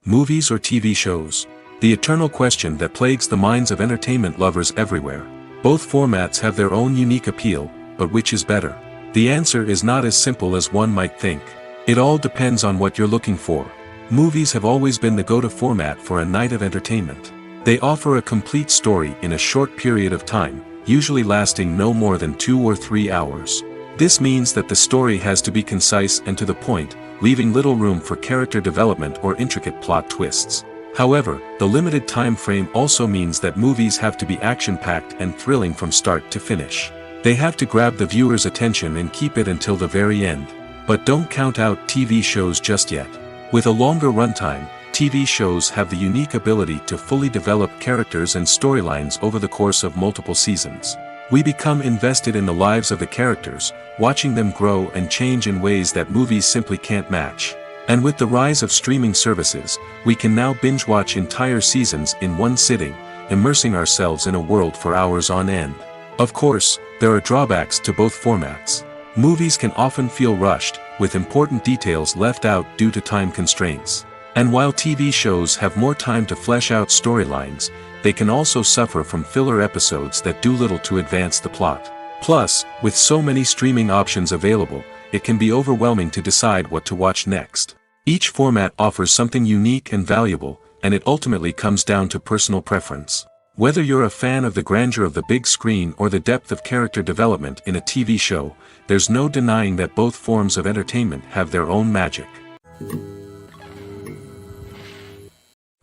Movies or TV shows? The eternal question that plagues the minds of entertainment lovers everywhere. Both formats have their own unique appeal, but which is better? The answer is not as simple as one might think. It all depends on what you're looking for. Movies have always been the go-to format for a night of entertainment. They offer a complete story in a short period of time, usually lasting no more than 2 or 3 hours. This means that the story has to be concise and to the point, leaving little room for character development or intricate plot twists. However, the limited time frame also means that movies have to be action-packed and thrilling from start to finish. They have to grab the viewer's attention and keep it until the very end. But don't count out TV shows just yet. With a longer runtime, TV shows have the unique ability to fully develop characters and storylines over the course of multiple seasons. We become invested in the lives of the characters, watching them grow and change in ways that movies simply can't match. And with the rise of streaming services, we can now binge-watch entire seasons in one sitting, immersing ourselves in a world for hours on end. Of course, there are drawbacks to both formats. Movies can often feel rushed, with important details left out due to time constraints. And while TV shows have more time to flesh out storylines, they can also suffer from filler episodes that do little to advance the plot. Plus, with so many streaming options available, it can be overwhelming to decide what to watch next. Each format offers something unique and valuable, and it ultimately comes down to personal preference. Whether you're a fan of the grandeur of the big screen or the depth of character development in a TV show, there's no denying that both forms of entertainment have their own magic.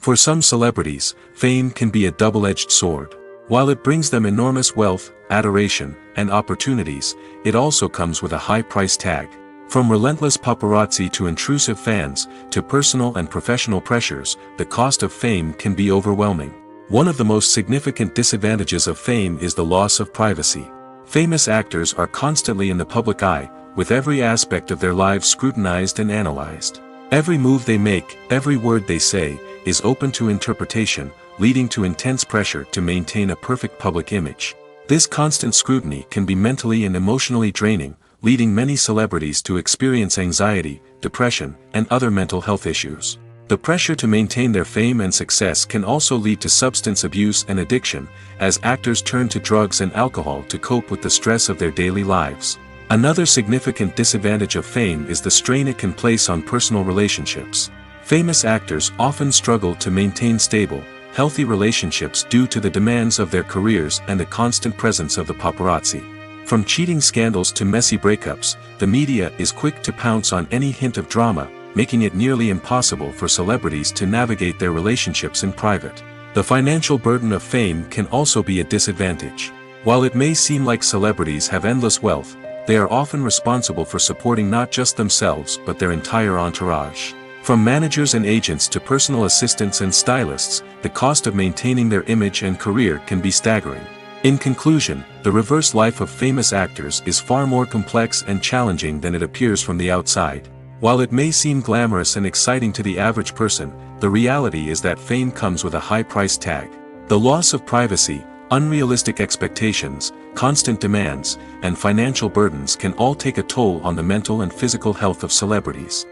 For some celebrities, fame can be a double-edged sword. While it brings them enormous wealth, adoration, and opportunities, it also comes with a high price tag. From relentless paparazzi to intrusive fans, to personal and professional pressures, the cost of fame can be overwhelming. One of the most significant disadvantages of fame is the loss of privacy. Famous actors are constantly in the public eye, with every aspect of their lives scrutinized and analyzed. Every move they make, every word they say, is open to interpretation, leading to intense pressure to maintain a perfect public image. This constant scrutiny can be mentally and emotionally draining, leading many celebrities to experience anxiety, depression, and other mental health issues. The pressure to maintain their fame and success can also lead to substance abuse and addiction, as actors turn to drugs and alcohol to cope with the stress of their daily lives. Another significant disadvantage of fame is the strain it can place on personal relationships. Famous actors often struggle to maintain stable, healthy relationships due to the demands of their careers and the constant presence of the paparazzi. From cheating scandals to messy breakups, the media is quick to pounce on any hint of drama, making it nearly impossible for celebrities to navigate their relationships in private. The financial burden of fame can also be a disadvantage. While it may seem like celebrities have endless wealth, they are often responsible for supporting not just themselves but their entire entourage. From managers and agents to personal assistants and stylists, the cost of maintaining their image and career can be staggering. In conclusion, the reverse life of famous actors is far more complex and challenging than it appears from the outside. While it may seem glamorous and exciting to the average person, the reality is that fame comes with a high price tag. The loss of privacy, unrealistic expectations, constant demands, and financial burdens can all take a toll on the mental and physical health of celebrities.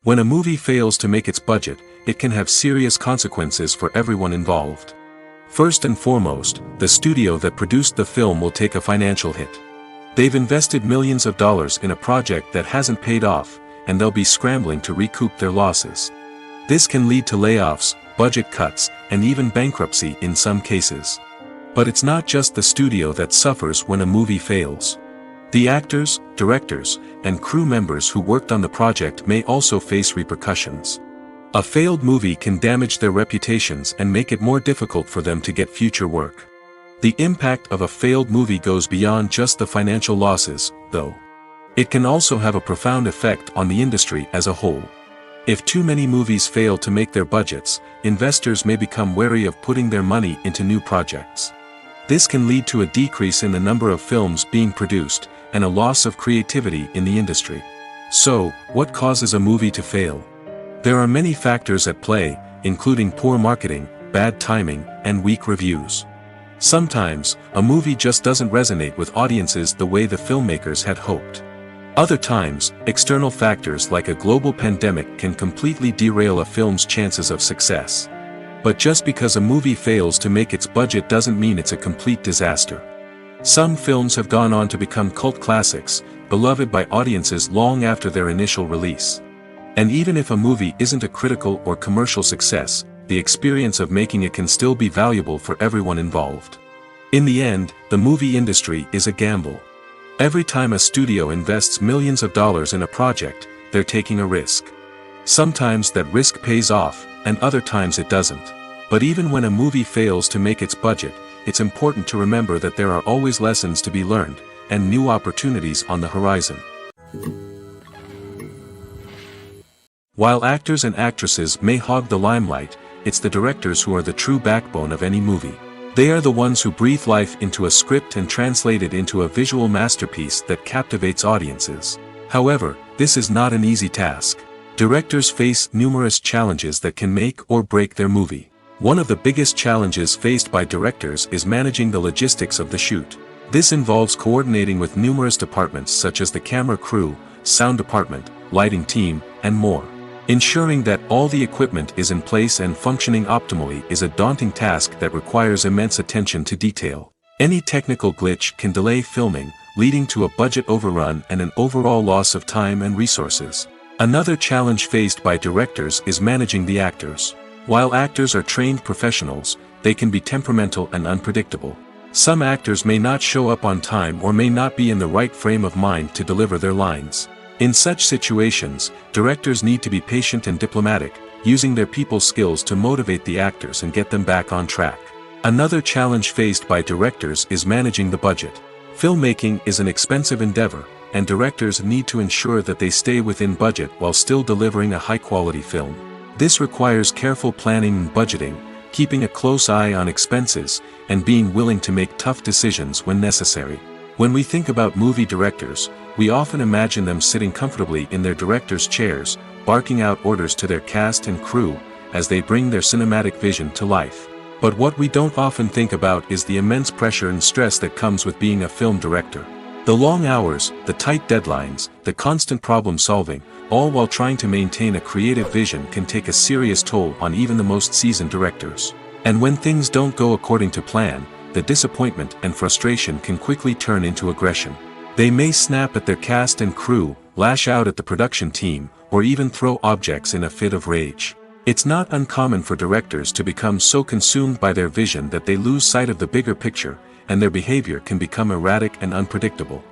When a movie fails to make its budget, it can have serious consequences for everyone involved. First and foremost, the studio that produced the film will take a financial hit. They've invested millions of dollars in a project that hasn't paid off, and they'll be scrambling to recoup their losses. This can lead to layoffs, budget cuts, and even bankruptcy in some cases. But it's not just the studio that suffers when a movie fails. The actors, directors, and crew members who worked on the project may also face repercussions. A failed movie can damage their reputations and make it more difficult for them to get future work. The impact of a failed movie goes beyond just the financial losses, though. It can also have a profound effect on the industry as a whole. If too many movies fail to make their budgets, investors may become wary of putting their money into new projects. This can lead to a decrease in the number of films being produced, and a loss of creativity in the industry. So, what causes a movie to fail? There are many factors at play, including poor marketing, bad timing, and weak reviews. Sometimes, a movie just doesn't resonate with audiences the way the filmmakers had hoped. Other times, external factors like a global pandemic can completely derail a film's chances of success. But just because a movie fails to make its budget doesn't mean it's a complete disaster. Some films have gone on to become cult classics, beloved by audiences long after their initial release. And even if a movie isn't a critical or commercial success, the experience of making it can still be valuable for everyone involved. In the end, the movie industry is a gamble. Every time a studio invests millions of dollars in a project, they're taking a risk. Sometimes that risk pays off, and other times it doesn't. But even when a movie fails to make its budget, it's important to remember that there are always lessons to be learned, and new opportunities on the horizon. While actors and actresses may hog the limelight, it's the directors who are the true backbone of any movie. They are the ones who breathe life into a script and translate it into a visual masterpiece that captivates audiences. However, this is not an easy task. Directors face numerous challenges that can make or break their movie. One of the biggest challenges faced by directors is managing the logistics of the shoot. This involves coordinating with numerous departments such as the camera crew, sound department, lighting team, and more. Ensuring that all the equipment is in place and functioning optimally is a daunting task that requires immense attention to detail. Any technical glitch can delay filming, leading to a budget overrun and an overall loss of time and resources. Another challenge faced by directors is managing the actors. While actors are trained professionals, they can be temperamental and unpredictable. Some actors may not show up on time or may not be in the right frame of mind to deliver their lines. In such situations, directors need to be patient and diplomatic, using their people skills to motivate the actors and get them back on track. Another challenge faced by directors is managing the budget. Filmmaking is an expensive endeavor, and directors need to ensure that they stay within budget while still delivering a high-quality film. This requires careful planning and budgeting, keeping a close eye on expenses, and being willing to make tough decisions when necessary. When we think about movie directors, we often imagine them sitting comfortably in their director's chairs, barking out orders to their cast and crew, as they bring their cinematic vision to life. But what we don't often think about is the immense pressure and stress that comes with being a film director. The long hours, the tight deadlines, the constant problem solving, all while trying to maintain a creative vision can take a serious toll on even the most seasoned directors. And when things don't go according to plan, the disappointment and frustration can quickly turn into aggression. They may snap at their cast and crew, lash out at the production team, or even throw objects in a fit of rage. It's not uncommon for directors to become so consumed by their vision that they lose sight of the bigger picture, and their behavior can become erratic and unpredictable.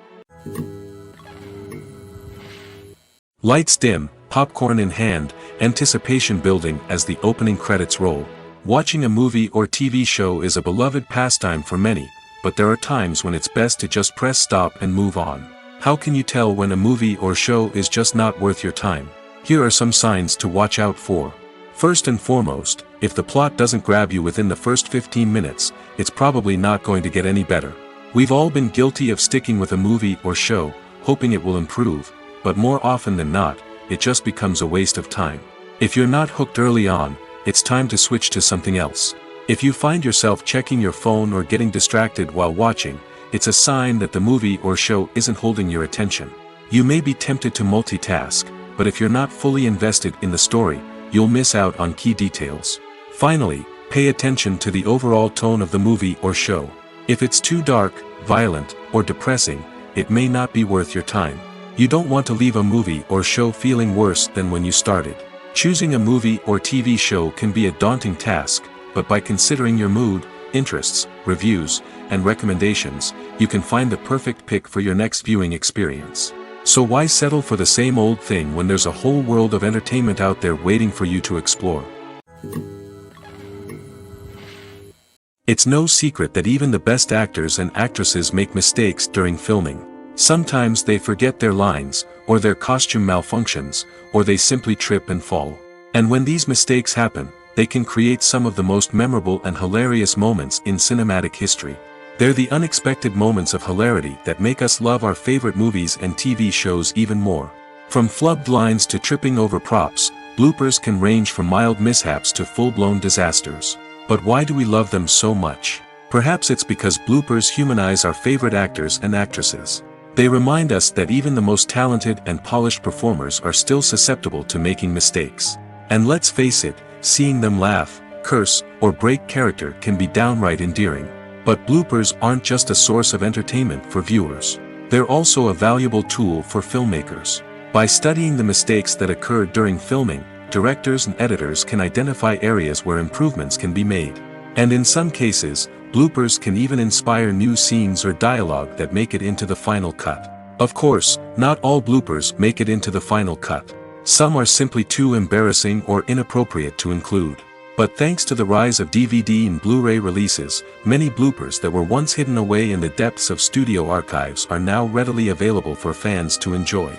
Lights dim, popcorn in hand, anticipation building as the opening credits roll. Watching a movie or TV show is a beloved pastime for many, but there are times when it's best to just press stop and move on. How can you tell when a movie or show is just not worth your time? Here are some signs to watch out for. First and foremost, if the plot doesn't grab you within the first 15 minutes, it's probably not going to get any better. We've all been guilty of sticking with a movie or show, hoping it will improve, but more often than not, it just becomes a waste of time. If you're not hooked early on, it's time to switch to something else. If you find yourself checking your phone or getting distracted while watching, it's a sign that the movie or show isn't holding your attention. You may be tempted to multitask, but if you're not fully invested in the story, you'll miss out on key details. Finally, pay attention to the overall tone of the movie or show. If it's too dark, violent, or depressing, it may not be worth your time. You don't want to leave a movie or show feeling worse than when you started. Choosing a movie or TV show can be a daunting task, but by considering your mood, interests, reviews, and recommendations, you can find the perfect pick for your next viewing experience. So why settle for the same old thing when there's a whole world of entertainment out there waiting for you to explore? It's no secret that even the best actors and actresses make mistakes during filming. Sometimes they forget their lines, or their costume malfunctions, or they simply trip and fall. And when these mistakes happen, they can create some of the most memorable and hilarious moments in cinematic history. They're the unexpected moments of hilarity that make us love our favorite movies and TV shows even more. From flubbed lines to tripping over props, bloopers can range from mild mishaps to full-blown disasters. But why do we love them so much? Perhaps it's because bloopers humanize our favorite actors and actresses. They remind us that even the most talented and polished performers are still susceptible to making mistakes. And let's face it, seeing them laugh, curse, or break character can be downright endearing. But bloopers aren't just a source of entertainment for viewers. They're also a valuable tool for filmmakers. By studying the mistakes that occurred during filming, directors and editors can identify areas where improvements can be made. And in some cases, bloopers can even inspire new scenes or dialogue that make it into the final cut. Of course, not all bloopers make it into the final cut. Some are simply too embarrassing or inappropriate to include. But thanks to the rise of DVD and Blu-ray releases, many bloopers that were once hidden away in the depths of studio archives are now readily available for fans to enjoy.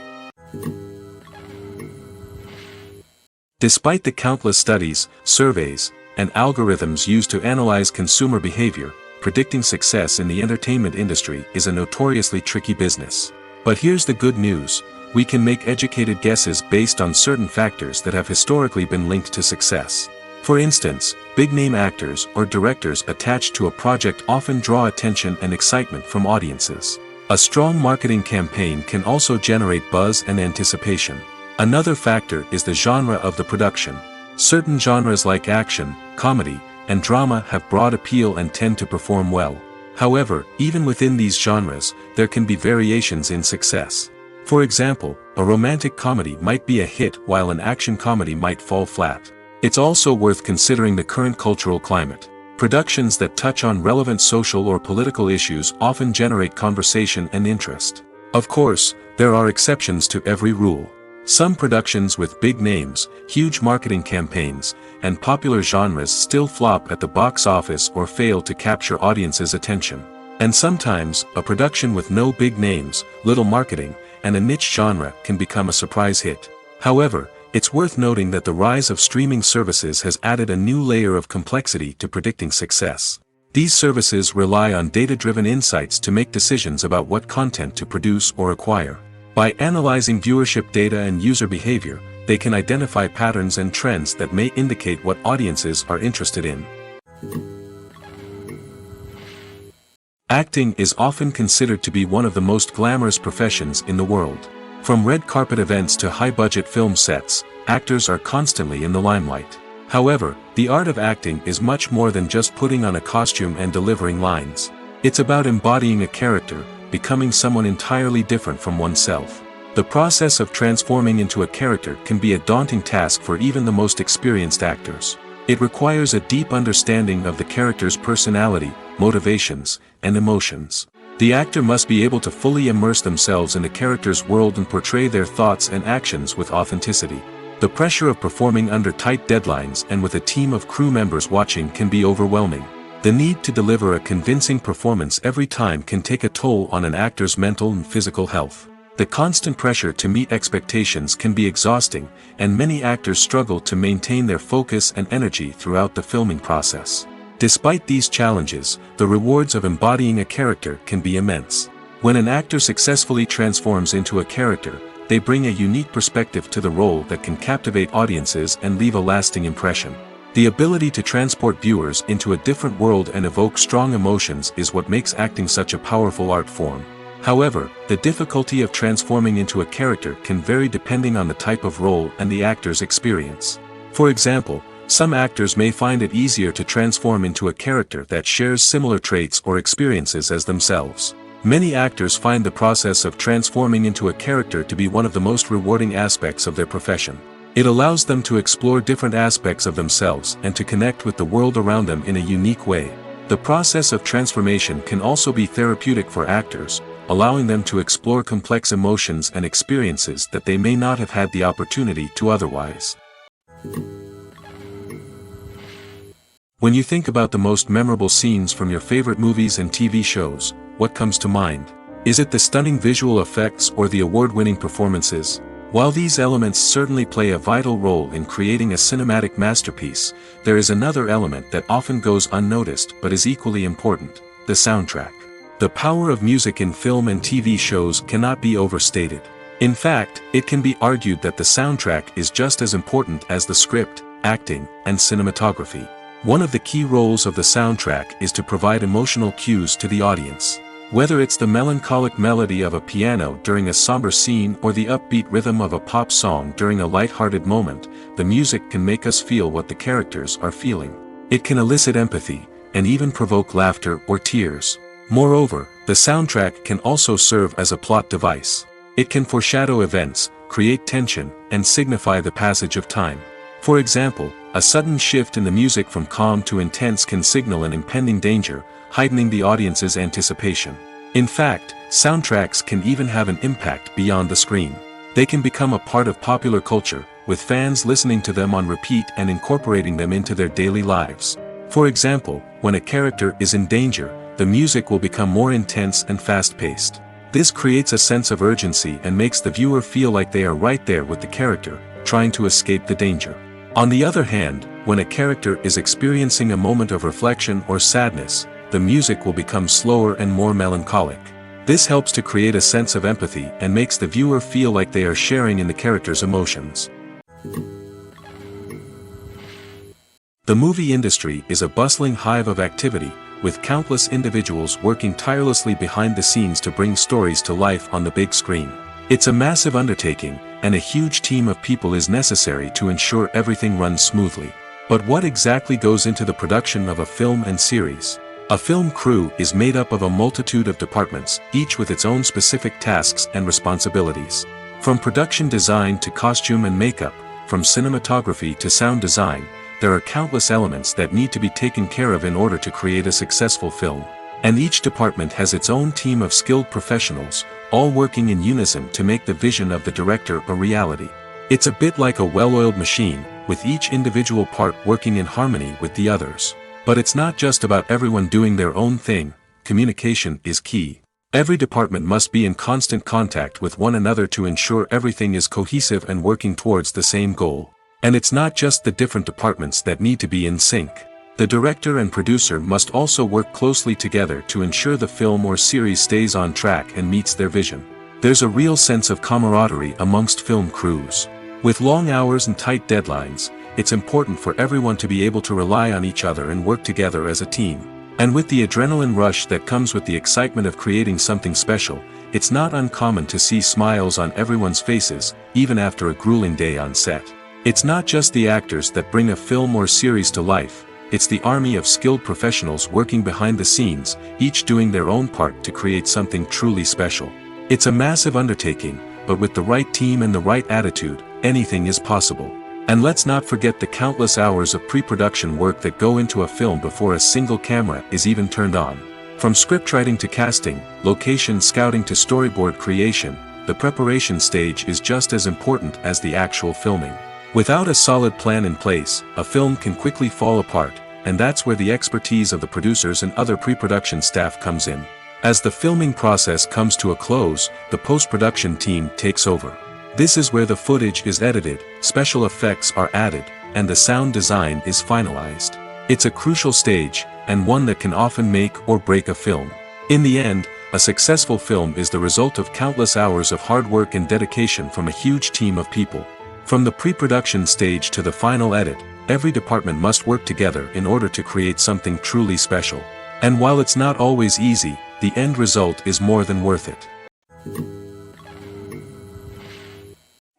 Despite the countless studies, surveys, and algorithms used to analyze consumer behavior, predicting success in the entertainment industry is a notoriously tricky business. But here's the good news: we can make educated guesses based on certain factors that have historically been linked to success. For instance, big-name actors or directors attached to a project often draw attention and excitement from audiences. A strong marketing campaign can also generate buzz and anticipation. Another factor is the genre of the production. Certain genres like action, comedy, and drama have broad appeal and tend to perform well. However, even within these genres, there can be variations in success. For example, a romantic comedy might be a hit while an action comedy might fall flat. It's also worth considering the current cultural climate. Productions that touch on relevant social or political issues often generate conversation and interest. Of course, there are exceptions to every rule. Some productions with big names, huge marketing campaigns, and popular genres still flop at the box office or fail to capture audiences' attention. And sometimes, a production with no big names, little marketing, and a niche genre can become a surprise hit. However, it's worth noting that the rise of streaming services has added a new layer of complexity to predicting success. These services rely on data-driven insights to make decisions about what content to produce or acquire. By analyzing viewership data and user behavior, they can identify patterns and trends that may indicate what audiences are interested in. Acting is often considered to be one of the most glamorous professions in the world. From red carpet events to high-budget film sets, actors are constantly in the limelight. However, the art of acting is much more than just putting on a costume and delivering lines. It's about embodying a character, becoming someone entirely different from oneself. The process of transforming into a character can be a daunting task for even the most experienced actors. It requires a deep understanding of the character's personality, motivations, and emotions. The actor must be able to fully immerse themselves in the character's world and portray their thoughts and actions with authenticity. The pressure of performing under tight deadlines and with a team of crew members watching can be overwhelming. The need to deliver a convincing performance every time can take a toll on an actor's mental and physical health. The constant pressure to meet expectations can be exhausting, and many actors struggle to maintain their focus and energy throughout the filming process. Despite these challenges, the rewards of embodying a character can be immense. When an actor successfully transforms into a character, they bring a unique perspective to the role that can captivate audiences and leave a lasting impression. The ability to transport viewers into a different world and evoke strong emotions is what makes acting such a powerful art form. However, the difficulty of transforming into a character can vary depending on the type of role and the actor's experience. For example, some actors may find it easier to transform into a character that shares similar traits or experiences as themselves. Many actors find the process of transforming into a character to be one of the most rewarding aspects of their profession. It allows them to explore different aspects of themselves and to connect with the world around them in a unique way. The process of transformation can also be therapeutic for actors, allowing them to explore complex emotions and experiences that they may not have had the opportunity to otherwise. When you think about the most memorable scenes from your favorite movies and TV shows, what comes to mind? Is it the stunning visual effects or the award-winning performances? While these elements certainly play a vital role in creating a cinematic masterpiece, there is another element that often goes unnoticed but is equally important: the soundtrack. The power of music in film and TV shows cannot be overstated. In fact, it can be argued that the soundtrack is just as important as the script, acting, and cinematography. One of the key roles of the soundtrack is to provide emotional cues to the audience. Whether it's the melancholic melody of a piano during a somber scene or the upbeat rhythm of a pop song during a light-hearted moment, the music can make us feel what the characters are feeling. It can elicit empathy, and even provoke laughter or tears. Moreover, the soundtrack can also serve as a plot device. It can foreshadow events, create tension, and signify the passage of time. For example, a sudden shift in the music from calm to intense can signal an impending danger, heightening the audience's anticipation. In fact, soundtracks can even have an impact beyond the screen. They can become a part of popular culture, with fans listening to them on repeat and incorporating them into their daily lives. For example, when a character is in danger, the music will become more intense and fast-paced. This creates a sense of urgency and makes the viewer feel like they are right there with the character, trying to escape the danger. On the other hand, when a character is experiencing a moment of reflection or sadness, the music will become slower and more melancholic. This helps to create a sense of empathy and makes the viewer feel like they are sharing in the character's emotions. The movie industry is a bustling hive of activity, with countless individuals working tirelessly behind the scenes to bring stories to life on the big screen. It's a massive undertaking, and a huge team of people is necessary to ensure everything runs smoothly. But what exactly goes into the production of a film and series? A film crew is made up of a multitude of departments, each with its own specific tasks and responsibilities. From production design to costume and makeup, from cinematography to sound design, there are countless elements that need to be taken care of in order to create a successful film. And each department has its own team of skilled professionals, all working in unison to make the vision of the director a reality. It's a bit like a well-oiled machine, with each individual part working in harmony with the others. But it's not just about everyone doing their own thing. Communication is key. Every department must be in constant contact with one another to ensure everything is cohesive and working towards the same goal. And it's not just the different departments that need to be in sync. The director and producer must also work closely together to ensure the film or series stays on track and meets their vision. There's a real sense of camaraderie amongst film crews. With long hours and tight deadlines, it's important for everyone to be able to rely on each other and work together as a team. And with the adrenaline rush that comes with the excitement of creating something special, it's not uncommon to see smiles on everyone's faces, even after a grueling day on set. It's not just the actors that bring a film or series to life, it's the army of skilled professionals working behind the scenes, each doing their own part to create something truly special. It's a massive undertaking, but with the right team and the right attitude, anything is possible. And let's not forget the countless hours of pre-production work that go into a film before a single camera is even turned on. From scriptwriting to casting, location scouting to storyboard creation, the preparation stage is just as important as the actual filming. Without a solid plan in place, a film can quickly fall apart, and that's where the expertise of the producers and other pre-production staff comes in. As the filming process comes to a close, the post-production team takes over. This is where the footage is edited, special effects are added, and the sound design is finalized. It's a crucial stage, and one that can often make or break a film. In the end, a successful film is the result of countless hours of hard work and dedication from a huge team of people. From the pre-production stage to the final edit, every department must work together in order to create something truly special. And while it's not always easy, the end result is more than worth it.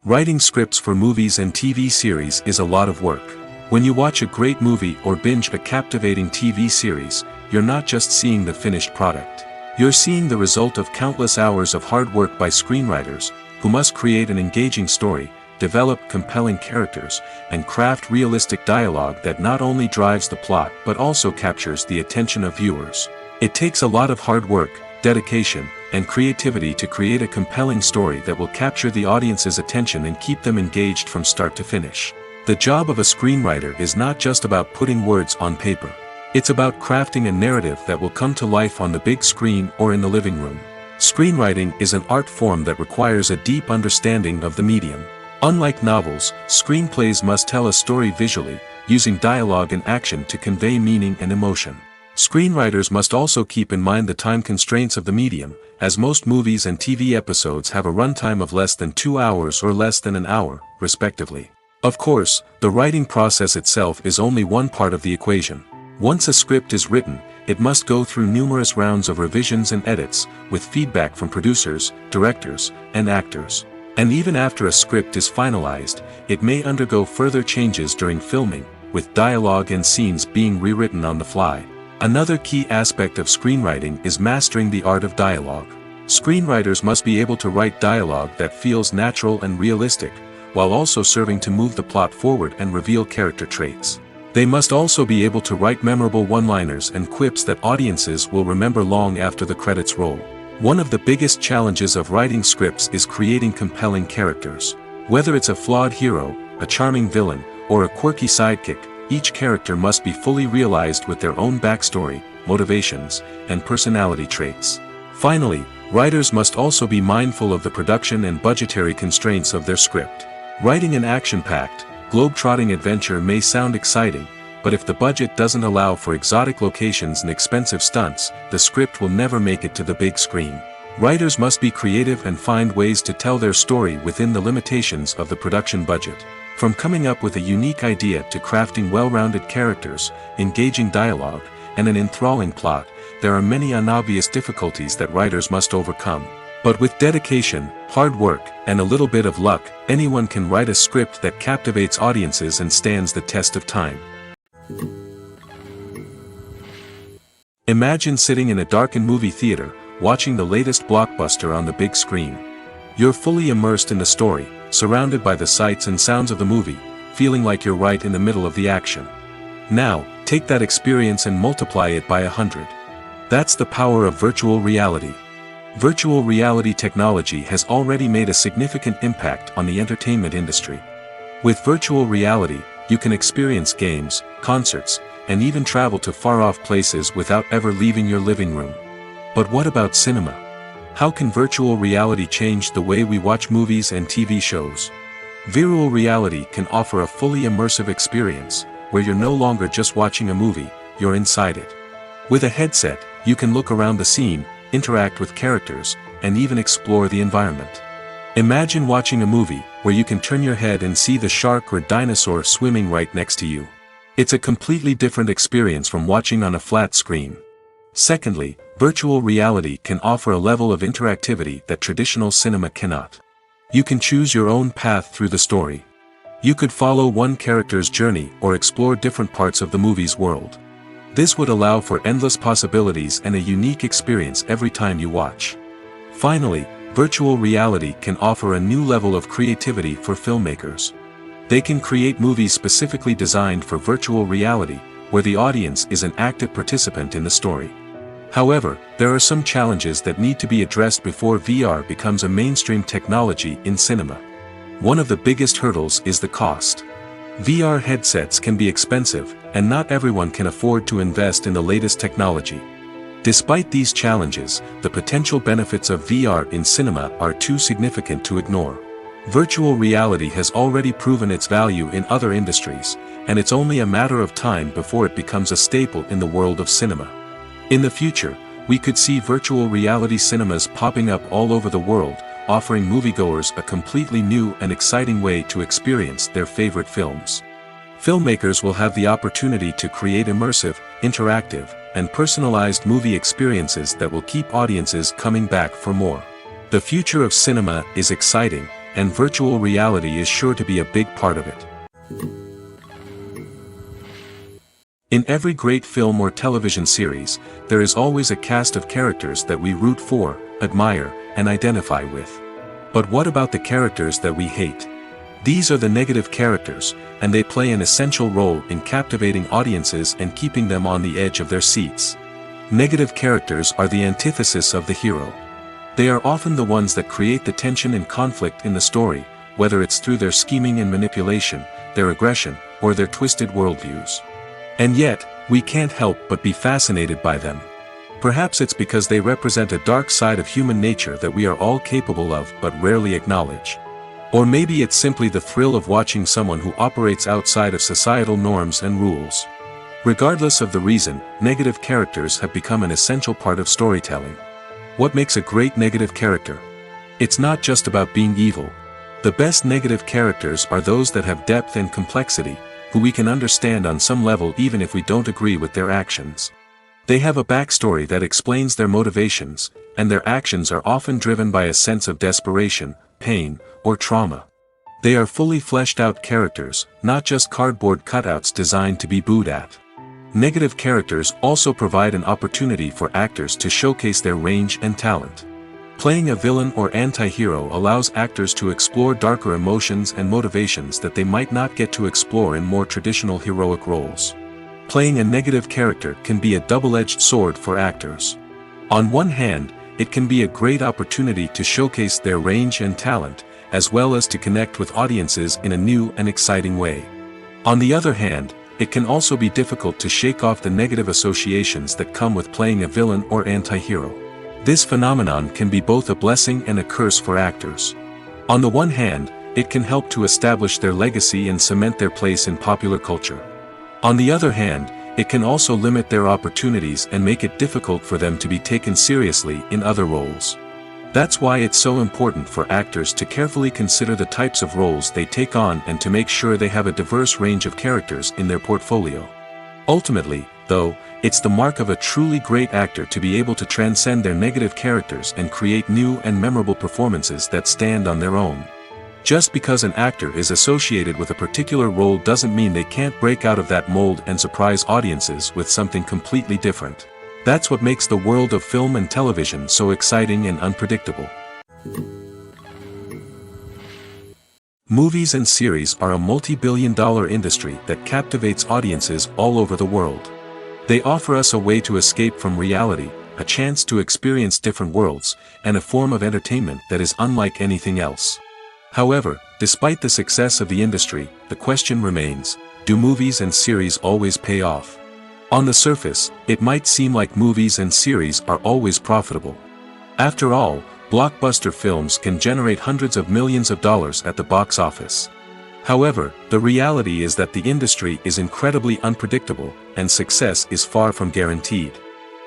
Writing scripts for movies and TV series is a lot of work. When you watch a great movie or binge a captivating TV series, you're not just seeing the finished product. You're seeing the result of countless hours of hard work by screenwriters, who must create an engaging story, develop compelling characters, and craft realistic dialogue that not only drives the plot but also captures the attention of viewers. It takes a lot of hard work, dedication, and creativity to create a compelling story that will capture the audience's attention and keep them engaged from start to finish. The job of a screenwriter is not just about putting words on paper. It's about crafting a narrative that will come to life on the big screen or in the living room. Screenwriting is an art form that requires a deep understanding of the medium. Unlike novels, screenplays must tell a story visually, using dialogue and action to convey meaning and emotion. Screenwriters must also keep in mind the time constraints of the medium, as most movies and TV episodes have a runtime of less than 2 hours or less than an hour, respectively. Of course, the writing process itself is only one part of the equation. Once a script is written, it must go through numerous rounds of revisions and edits, with feedback from producers, directors, and actors. And even after a script is finalized, it may undergo further changes during filming, with dialogue and scenes being rewritten on the fly. Another key aspect of screenwriting is mastering the art of dialogue. Screenwriters must be able to write dialogue that feels natural and realistic, while also serving to move the plot forward and reveal character traits. They must also be able to write memorable one-liners and quips that audiences will remember long after the credits roll. One of the biggest challenges of writing scripts is creating compelling characters. Whether it's a flawed hero, a charming villain, or a quirky sidekick, each character must be fully realized with their own backstory, motivations, and personality traits. Finally, writers must also be mindful of the production and budgetary constraints of their script. Writing an action-packed, globe-trotting adventure may sound exciting, but if the budget doesn't allow for exotic locations and expensive stunts, the script will never make it to the big screen. Writers must be creative and find ways to tell their story within the limitations of the production budget. From coming up with a unique idea to crafting well-rounded characters, engaging dialogue, and an enthralling plot, there are many unobvious difficulties that writers must overcome. But with dedication, hard work, and a little bit of luck, anyone can write a script that captivates audiences and stands the test of time. Imagine sitting in a darkened movie theater, watching the latest blockbuster on the big screen. You're fully immersed in the story, surrounded by the sights and sounds of the movie, feeling like you're right in the middle of the action. Now, take that experience and multiply it by 100. That's the power of virtual reality. Virtual reality technology has already made a significant impact on the entertainment industry. With virtual reality, you can experience games, concerts, and even travel to far-off places without ever leaving your living room. But what about cinema? How can virtual reality change the way we watch movies and TV shows? Virtual reality can offer a fully immersive experience, where you're no longer just watching a movie, you're inside it. With a headset, you can look around the scene, interact with characters, and even explore the environment. Imagine watching a movie, where you can turn your head and see the shark or dinosaur swimming right next to you. It's a completely different experience from watching on a flat screen. Secondly, virtual reality can offer a level of interactivity that traditional cinema cannot. You can choose your own path through the story. You could follow one character's journey or explore different parts of the movie's world. This would allow for endless possibilities and a unique experience every time you watch. Finally, virtual reality can offer a new level of creativity for filmmakers. They can create movies specifically designed for virtual reality, where the audience is an active participant in the story. However, there are some challenges that need to be addressed before VR becomes a mainstream technology in cinema. One of the biggest hurdles is the cost. VR headsets can be expensive, and not everyone can afford to invest in the latest technology. Despite these challenges, the potential benefits of VR in cinema are too significant to ignore. Virtual reality has already proven its value in other industries, and it's only a matter of time before it becomes a staple in the world of cinema. In the future, we could see virtual reality cinemas popping up all over the world, offering moviegoers a completely new and exciting way to experience their favorite films. Filmmakers will have the opportunity to create immersive, interactive, and personalized movie experiences that will keep audiences coming back for more. The future of cinema is exciting, and virtual reality is sure to be a big part of it. In every great film or television series, there is always a cast of characters that we root for, admire, and identify with. But what about the characters that we hate? These are the negative characters, and they play an essential role in captivating audiences and keeping them on the edge of their seats. Negative characters are the antithesis of the hero. They are often the ones that create the tension and conflict in the story, whether it's through their scheming and manipulation, their aggression, or their twisted worldviews. And yet, we can't help but be fascinated by them. Perhaps it's because they represent a dark side of human nature that we are all capable of but rarely acknowledge. Or maybe it's simply the thrill of watching someone who operates outside of societal norms and rules. Regardless of the reason, negative characters have become an essential part of storytelling. What makes a great negative character? It's not just about being evil. The best negative characters are those that have depth and complexity, who we can understand on some level even if we don't agree with their actions. They have a backstory that explains their motivations, and their actions are often driven by a sense of desperation, pain, or trauma. They are fully fleshed out characters, not just cardboard cutouts designed to be booed at. Negative characters also provide an opportunity for actors to showcase their range and talent. Playing a villain or anti-hero allows actors to explore darker emotions and motivations that they might not get to explore in more traditional heroic roles. Playing a negative character can be a double-edged sword for actors. On one hand, it can be a great opportunity to showcase their range and talent, as well as to connect with audiences in a new and exciting way. On the other hand, it can also be difficult to shake off the negative associations that come with playing a villain or anti-hero. This phenomenon can be both a blessing and a curse for actors. On the one hand, it can help to establish their legacy and cement their place in popular culture. On the other hand, it can also limit their opportunities and make it difficult for them to be taken seriously in other roles. That's why it's so important for actors to carefully consider the types of roles they take on and to make sure they have a diverse range of characters in their portfolio. Ultimately, though, it's the mark of a truly great actor to be able to transcend their negative characters and create new and memorable performances that stand on their own. Just because an actor is associated with a particular role doesn't mean they can't break out of that mold and surprise audiences with something completely different. That's what makes the world of film and television so exciting and unpredictable. Movies and series are a multi-billion-dollar industry that captivates audiences all over the world. They offer us a way to escape from reality, a chance to experience different worlds, and a form of entertainment that is unlike anything else. However, despite the success of the industry, the question remains, do movies and series always pay off? On the surface, it might seem like movies and series are always profitable. After all, blockbuster films can generate hundreds of millions of dollars at the box office. However, the reality is that the industry is incredibly unpredictable, and success is far from guaranteed.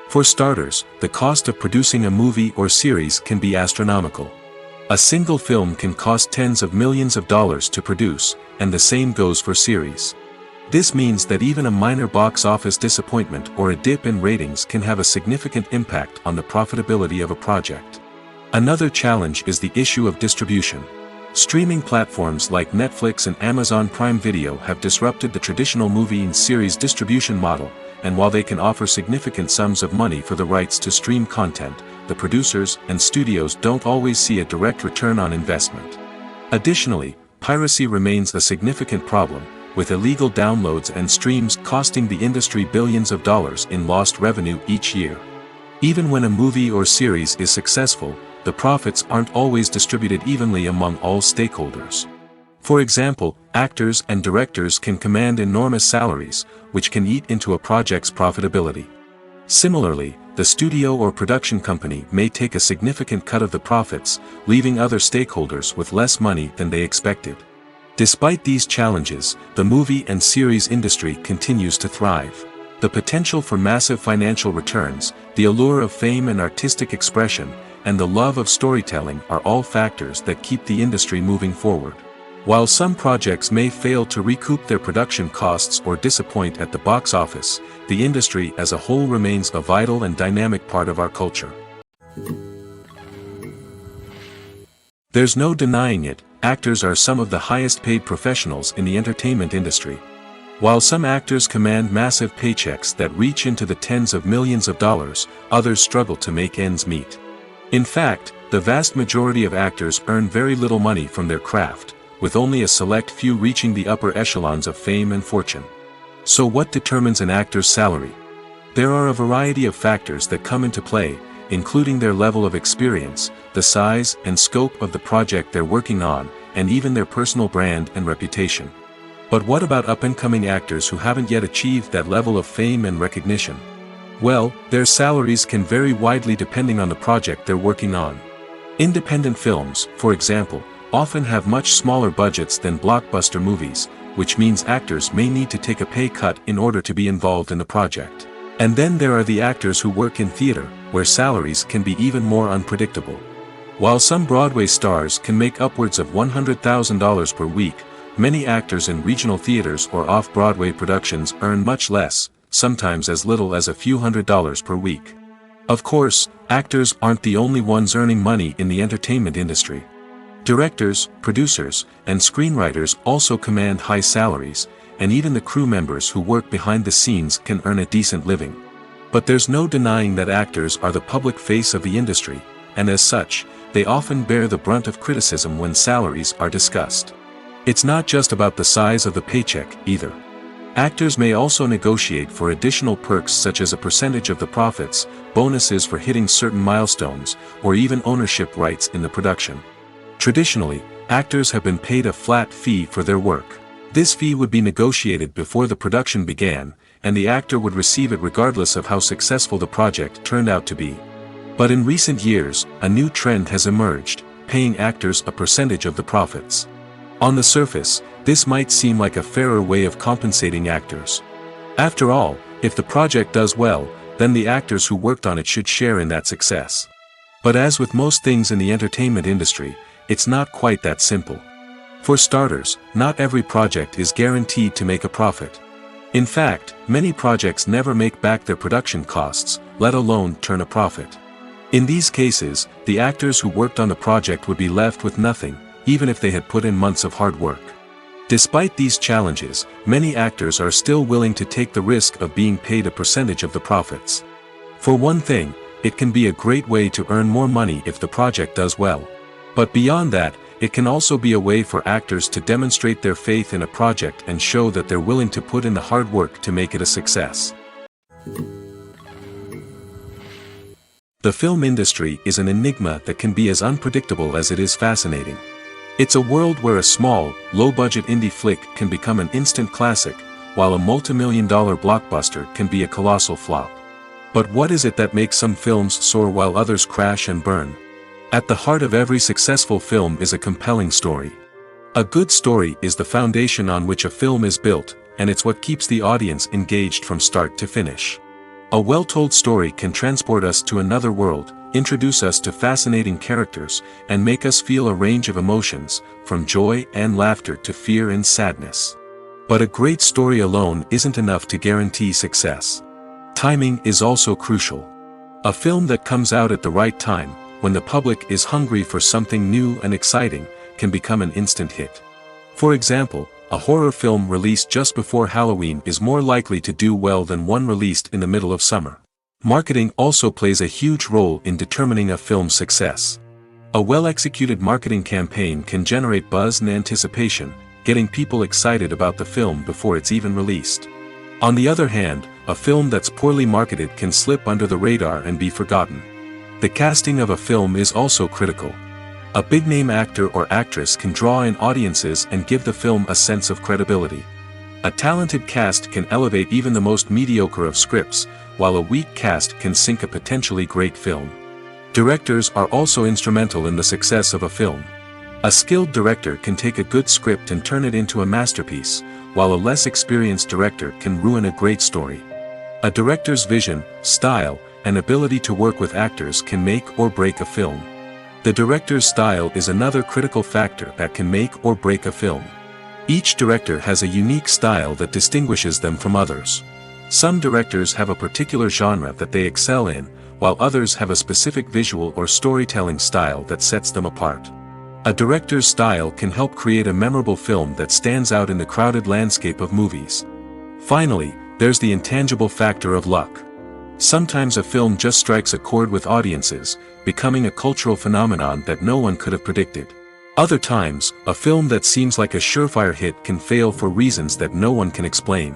For starters, the cost of producing a movie or series can be astronomical. A single film can cost tens of millions of dollars to produce, and the same goes for series. This means that even a minor box office disappointment or a dip in ratings can have a significant impact on the profitability of a project. Another challenge is the issue of distribution. Streaming platforms like Netflix and Amazon Prime Video have disrupted the traditional movie and series distribution model, and while they can offer significant sums of money for the rights to stream content, the producers and studios don't always see a direct return on investment. Additionally, piracy remains a significant problem, with illegal downloads and streams costing the industry billions of dollars in lost revenue each year. Even when a movie or series is successful, the profits aren't always distributed evenly among all stakeholders. For example, actors and directors can command enormous salaries, which can eat into a project's profitability. Similarly, the studio or production company may take a significant cut of the profits, leaving other stakeholders with less money than they expected. Despite these challenges, the movie and series industry continues to thrive. The potential for massive financial returns, the allure of fame and artistic expression, and the love of storytelling are all factors that keep the industry moving forward. While some projects may fail to recoup their production costs or disappoint at the box office, the industry as a whole remains a vital and dynamic part of our culture. There's no denying it, actors are some of the highest paid professionals in the entertainment industry. While some actors command massive paychecks that reach into the tens of millions of dollars, others struggle to make ends meet. In fact, the vast majority of actors earn very little money from their craft, with only a select few reaching the upper echelons of fame and fortune. So what determines an actor's salary? There are a variety of factors that come into play, including their level of experience, the size and scope of the project they're working on, and even their personal brand and reputation. But what about up-and-coming actors who haven't yet achieved that level of fame and recognition? Well, their salaries can vary widely depending on the project they're working on. Independent films, for example, often have much smaller budgets than blockbuster movies, which means actors may need to take a pay cut in order to be involved in the project. And then there are the actors who work in theater, where salaries can be even more unpredictable. While some Broadway stars can make upwards of $100,000 per week, many actors in regional theaters or off-Broadway productions earn much less, sometimes as little as a few $100s per week. Of course, actors aren't the only ones earning money in the entertainment industry. Directors, producers, and screenwriters also command high salaries, and even the crew members who work behind the scenes can earn a decent living. But there's no denying that actors are the public face of the industry, and as such, they often bear the brunt of criticism when salaries are discussed. It's not just about the size of the paycheck, either. Actors may also negotiate for additional perks such as a percentage of the profits, bonuses for hitting certain milestones, or even ownership rights in the production. Traditionally, actors have been paid a flat fee for their work. This fee would be negotiated before the production began, and the actor would receive it regardless of how successful the project turned out to be. But in recent years, a new trend has emerged, paying actors a percentage of the profits. On the surface, this might seem like a fairer way of compensating actors. After all, if the project does well, then the actors who worked on it should share in that success. But as with most things in the entertainment industry, it's not quite that simple. For starters, not every project is guaranteed to make a profit. In fact, many projects never make back their production costs, let alone turn a profit. In these cases, the actors who worked on the project would be left with nothing, even if they had put in months of hard work. Despite these challenges, many actors are still willing to take the risk of being paid a percentage of the profits. For one thing, it can be a great way to earn more money if the project does well. But beyond that, it can also be a way for actors to demonstrate their faith in a project and show that they're willing to put in the hard work to make it a success. The film industry is an enigma that can be as unpredictable as it is fascinating. It's a world where a small, low-budget indie flick can become an instant classic, while a multi-million-dollar blockbuster can be a colossal flop. But what is it that makes some films soar while others crash and burn? At the heart of every successful film is a compelling story. A good story is the foundation on which a film is built, and it's what keeps the audience engaged from start to finish. A well-told story can transport us to another world, introduce us to fascinating characters, and make us feel a range of emotions, from joy and laughter to fear and sadness. But a great story alone isn't enough to guarantee success. Timing is also crucial. A film that comes out at the right time, when the public is hungry for something new and exciting, can become an instant hit. For example, a horror film released just before Halloween is more likely to do well than one released in the middle of summer. Marketing also plays a huge role in determining a film's success. A well-executed marketing campaign can generate buzz and anticipation, getting people excited about the film before it's even released. On the other hand, a film that's poorly marketed can slip under the radar and be forgotten. The casting of a film is also critical. A big-name actor or actress can draw in audiences and give the film a sense of credibility. A talented cast can elevate even the most mediocre of scripts, while a weak cast can sink a potentially great film. Directors are also instrumental in the success of a film. A skilled director can take a good script and turn it into a masterpiece, while a less experienced director can ruin a great story. A director's vision, style, and ability to work with actors can make or break a film. The director's style is another critical factor that can make or break a film. Each director has a unique style that distinguishes them from others. Some directors have a particular genre that they excel in, while others have a specific visual or storytelling style that sets them apart. A director's style can help create a memorable film that stands out in the crowded landscape of movies. Finally, there's the intangible factor of luck. Sometimes a film just strikes a chord with audiences, becoming a cultural phenomenon that no one could have predicted. Other times, a film that seems like a surefire hit can fail for reasons that no one can explain.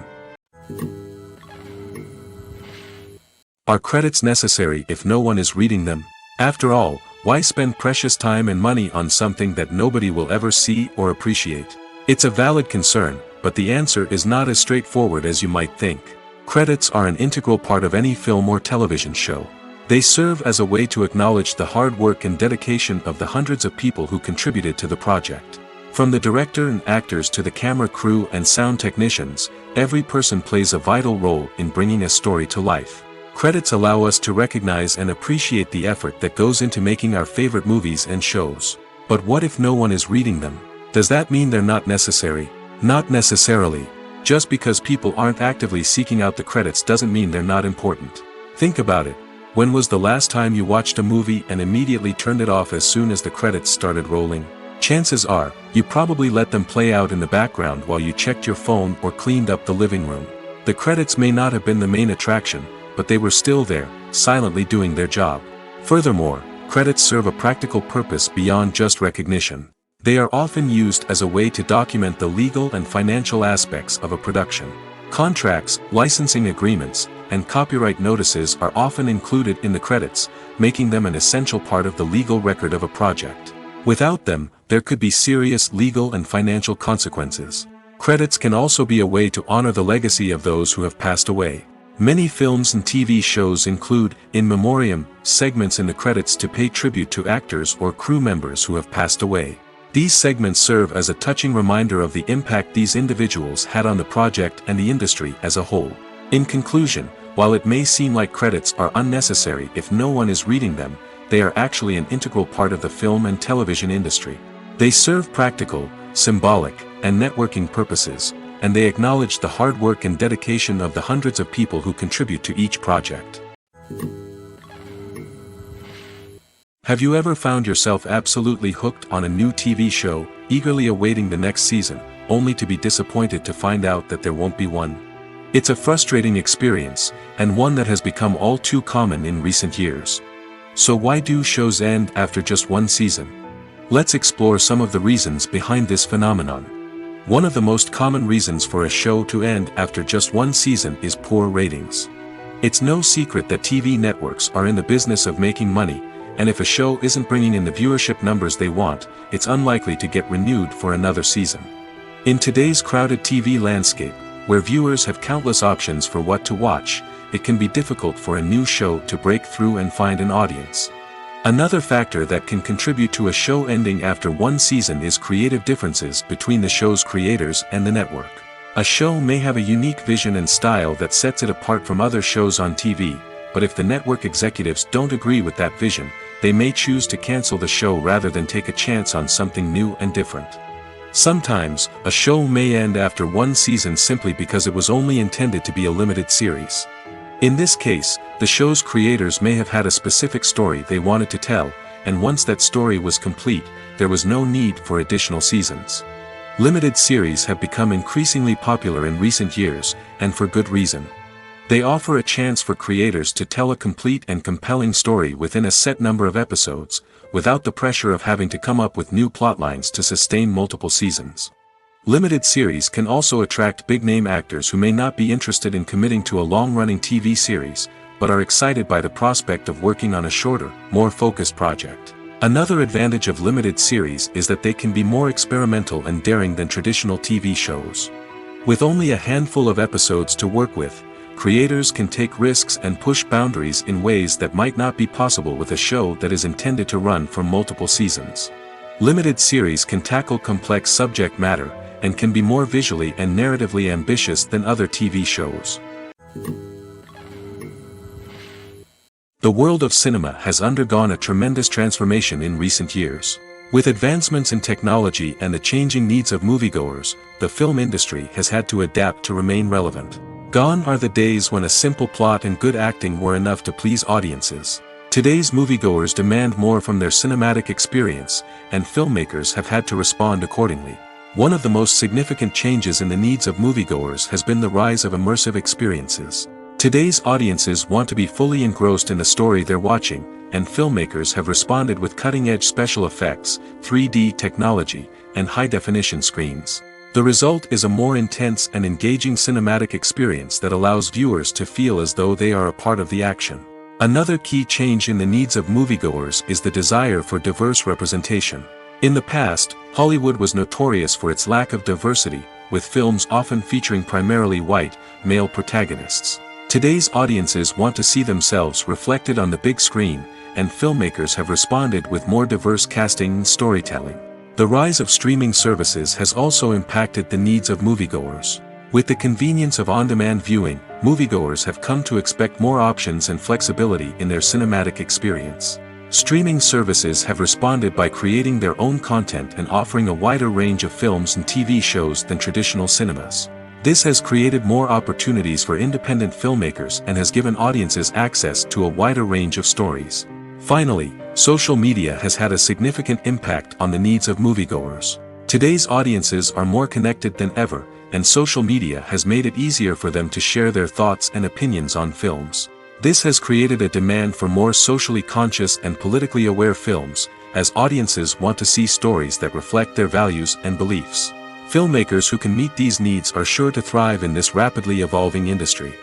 Are credits necessary if no one is reading them? After all, why spend precious time and money on something that nobody will ever see or appreciate? It's a valid concern, but the answer is not as straightforward as you might think. Credits are an integral part of any film or television show. They serve as a way to acknowledge the hard work and dedication of the hundreds of people who contributed to the project. From the director and actors to the camera crew and sound technicians, every person plays a vital role in bringing a story to life. Credits allow us to recognize and appreciate the effort that goes into making our favorite movies and shows. But what if no one is reading them? Does that mean they're not necessary? Not necessarily. Just because people aren't actively seeking out the credits doesn't mean they're not important. Think about it. When was the last time you watched a movie and immediately turned it off as soon as the credits started rolling? Chances are, you probably let them play out in the background while you checked your phone or cleaned up the living room. The credits may not have been the main attraction, but they were still there, silently doing their job. Furthermore, credits serve a practical purpose beyond just recognition. They are often used as a way to document the legal and financial aspects of a production. Contracts, licensing agreements, and copyright notices are often included in the credits, making them an essential part of the legal record of a project. Without them, there could be serious legal and financial consequences. Credits can also be a way to honor the legacy of those who have passed away. Many films and TV shows include, in memoriam, segments in the credits to pay tribute to actors or crew members who have passed away. These segments serve as a touching reminder of the impact these individuals had on the project and the industry as a whole. In conclusion, while it may seem like credits are unnecessary if no one is reading them, they are actually an integral part of the film and television industry. They serve practical, symbolic, and networking purposes, and they acknowledge the hard work and dedication of the hundreds of people who contribute to each project. Have you ever found yourself absolutely hooked on a new TV show, eagerly awaiting the next season, only to be disappointed to find out that there won't be one? It's a frustrating experience, and one that has become all too common in recent years. So why do shows end after just one season? Let's explore some of the reasons behind this phenomenon. One of the most common reasons for a show to end after just one season is poor ratings. It's no secret that TV networks are in the business of making money, and if a show isn't bringing in the viewership numbers they want, it's unlikely to get renewed for another season. In today's crowded TV landscape, where viewers have countless options for what to watch, it can be difficult for a new show to break through and find an audience. Another factor that can contribute to a show ending after one season is creative differences between the show's creators and the network. A show may have a unique vision and style that sets it apart from other shows on TV, but if the network executives don't agree with that vision, they may choose to cancel the show rather than take a chance on something new and different. Sometimes, a show may end after one season simply because it was only intended to be a limited series. In this case, the show's creators may have had a specific story they wanted to tell, and once that story was complete, there was no need for additional seasons. Limited series have become increasingly popular in recent years, and for good reason. They offer a chance for creators to tell a complete and compelling story within a set number of episodes, without the pressure of having to come up with new plotlines to sustain multiple seasons. Limited series can also attract big-name actors who may not be interested in committing to a long-running TV series, but are excited by the prospect of working on a shorter, more focused project. Another advantage of limited series is that they can be more experimental and daring than traditional TV shows. With only a handful of episodes to work with, creators can take risks and push boundaries in ways that might not be possible with a show that is intended to run for multiple seasons. Limited series can tackle complex subject matter, and can be more visually and narratively ambitious than other TV shows. The world of cinema has undergone a tremendous transformation in recent years. With advancements in technology and the changing needs of moviegoers, the film industry has had to adapt to remain relevant. Gone are the days when a simple plot and good acting were enough to please audiences. Today's moviegoers demand more from their cinematic experience, and filmmakers have had to respond accordingly. One of the most significant changes in the needs of moviegoers has been the rise of immersive experiences. Today's audiences want to be fully engrossed in the story they're watching, and filmmakers have responded with cutting-edge special effects, 3D technology, and high-definition screens. The result is a more intense and engaging cinematic experience that allows viewers to feel as though they are a part of the action. Another key change in the needs of moviegoers is the desire for diverse representation. In the past, Hollywood was notorious for its lack of diversity, with films often featuring primarily white, male protagonists. Today's audiences want to see themselves reflected on the big screen, and filmmakers have responded with more diverse casting and storytelling. The rise of streaming services has also impacted the needs of moviegoers. With the convenience of on-demand viewing, moviegoers have come to expect more options and flexibility in their cinematic experience. Streaming services have responded by creating their own content and offering a wider range of films and TV shows than traditional cinemas. This has created more opportunities for independent filmmakers and has given audiences access to a wider range of stories. Finally, social media has had a significant impact on the needs of moviegoers. Today's audiences are more connected than ever, and social media has made it easier for them to share their thoughts and opinions on films. This has created a demand for more socially conscious and politically aware films, as audiences want to see stories that reflect their values and beliefs. Filmmakers who can meet these needs are sure to thrive in this rapidly evolving industry.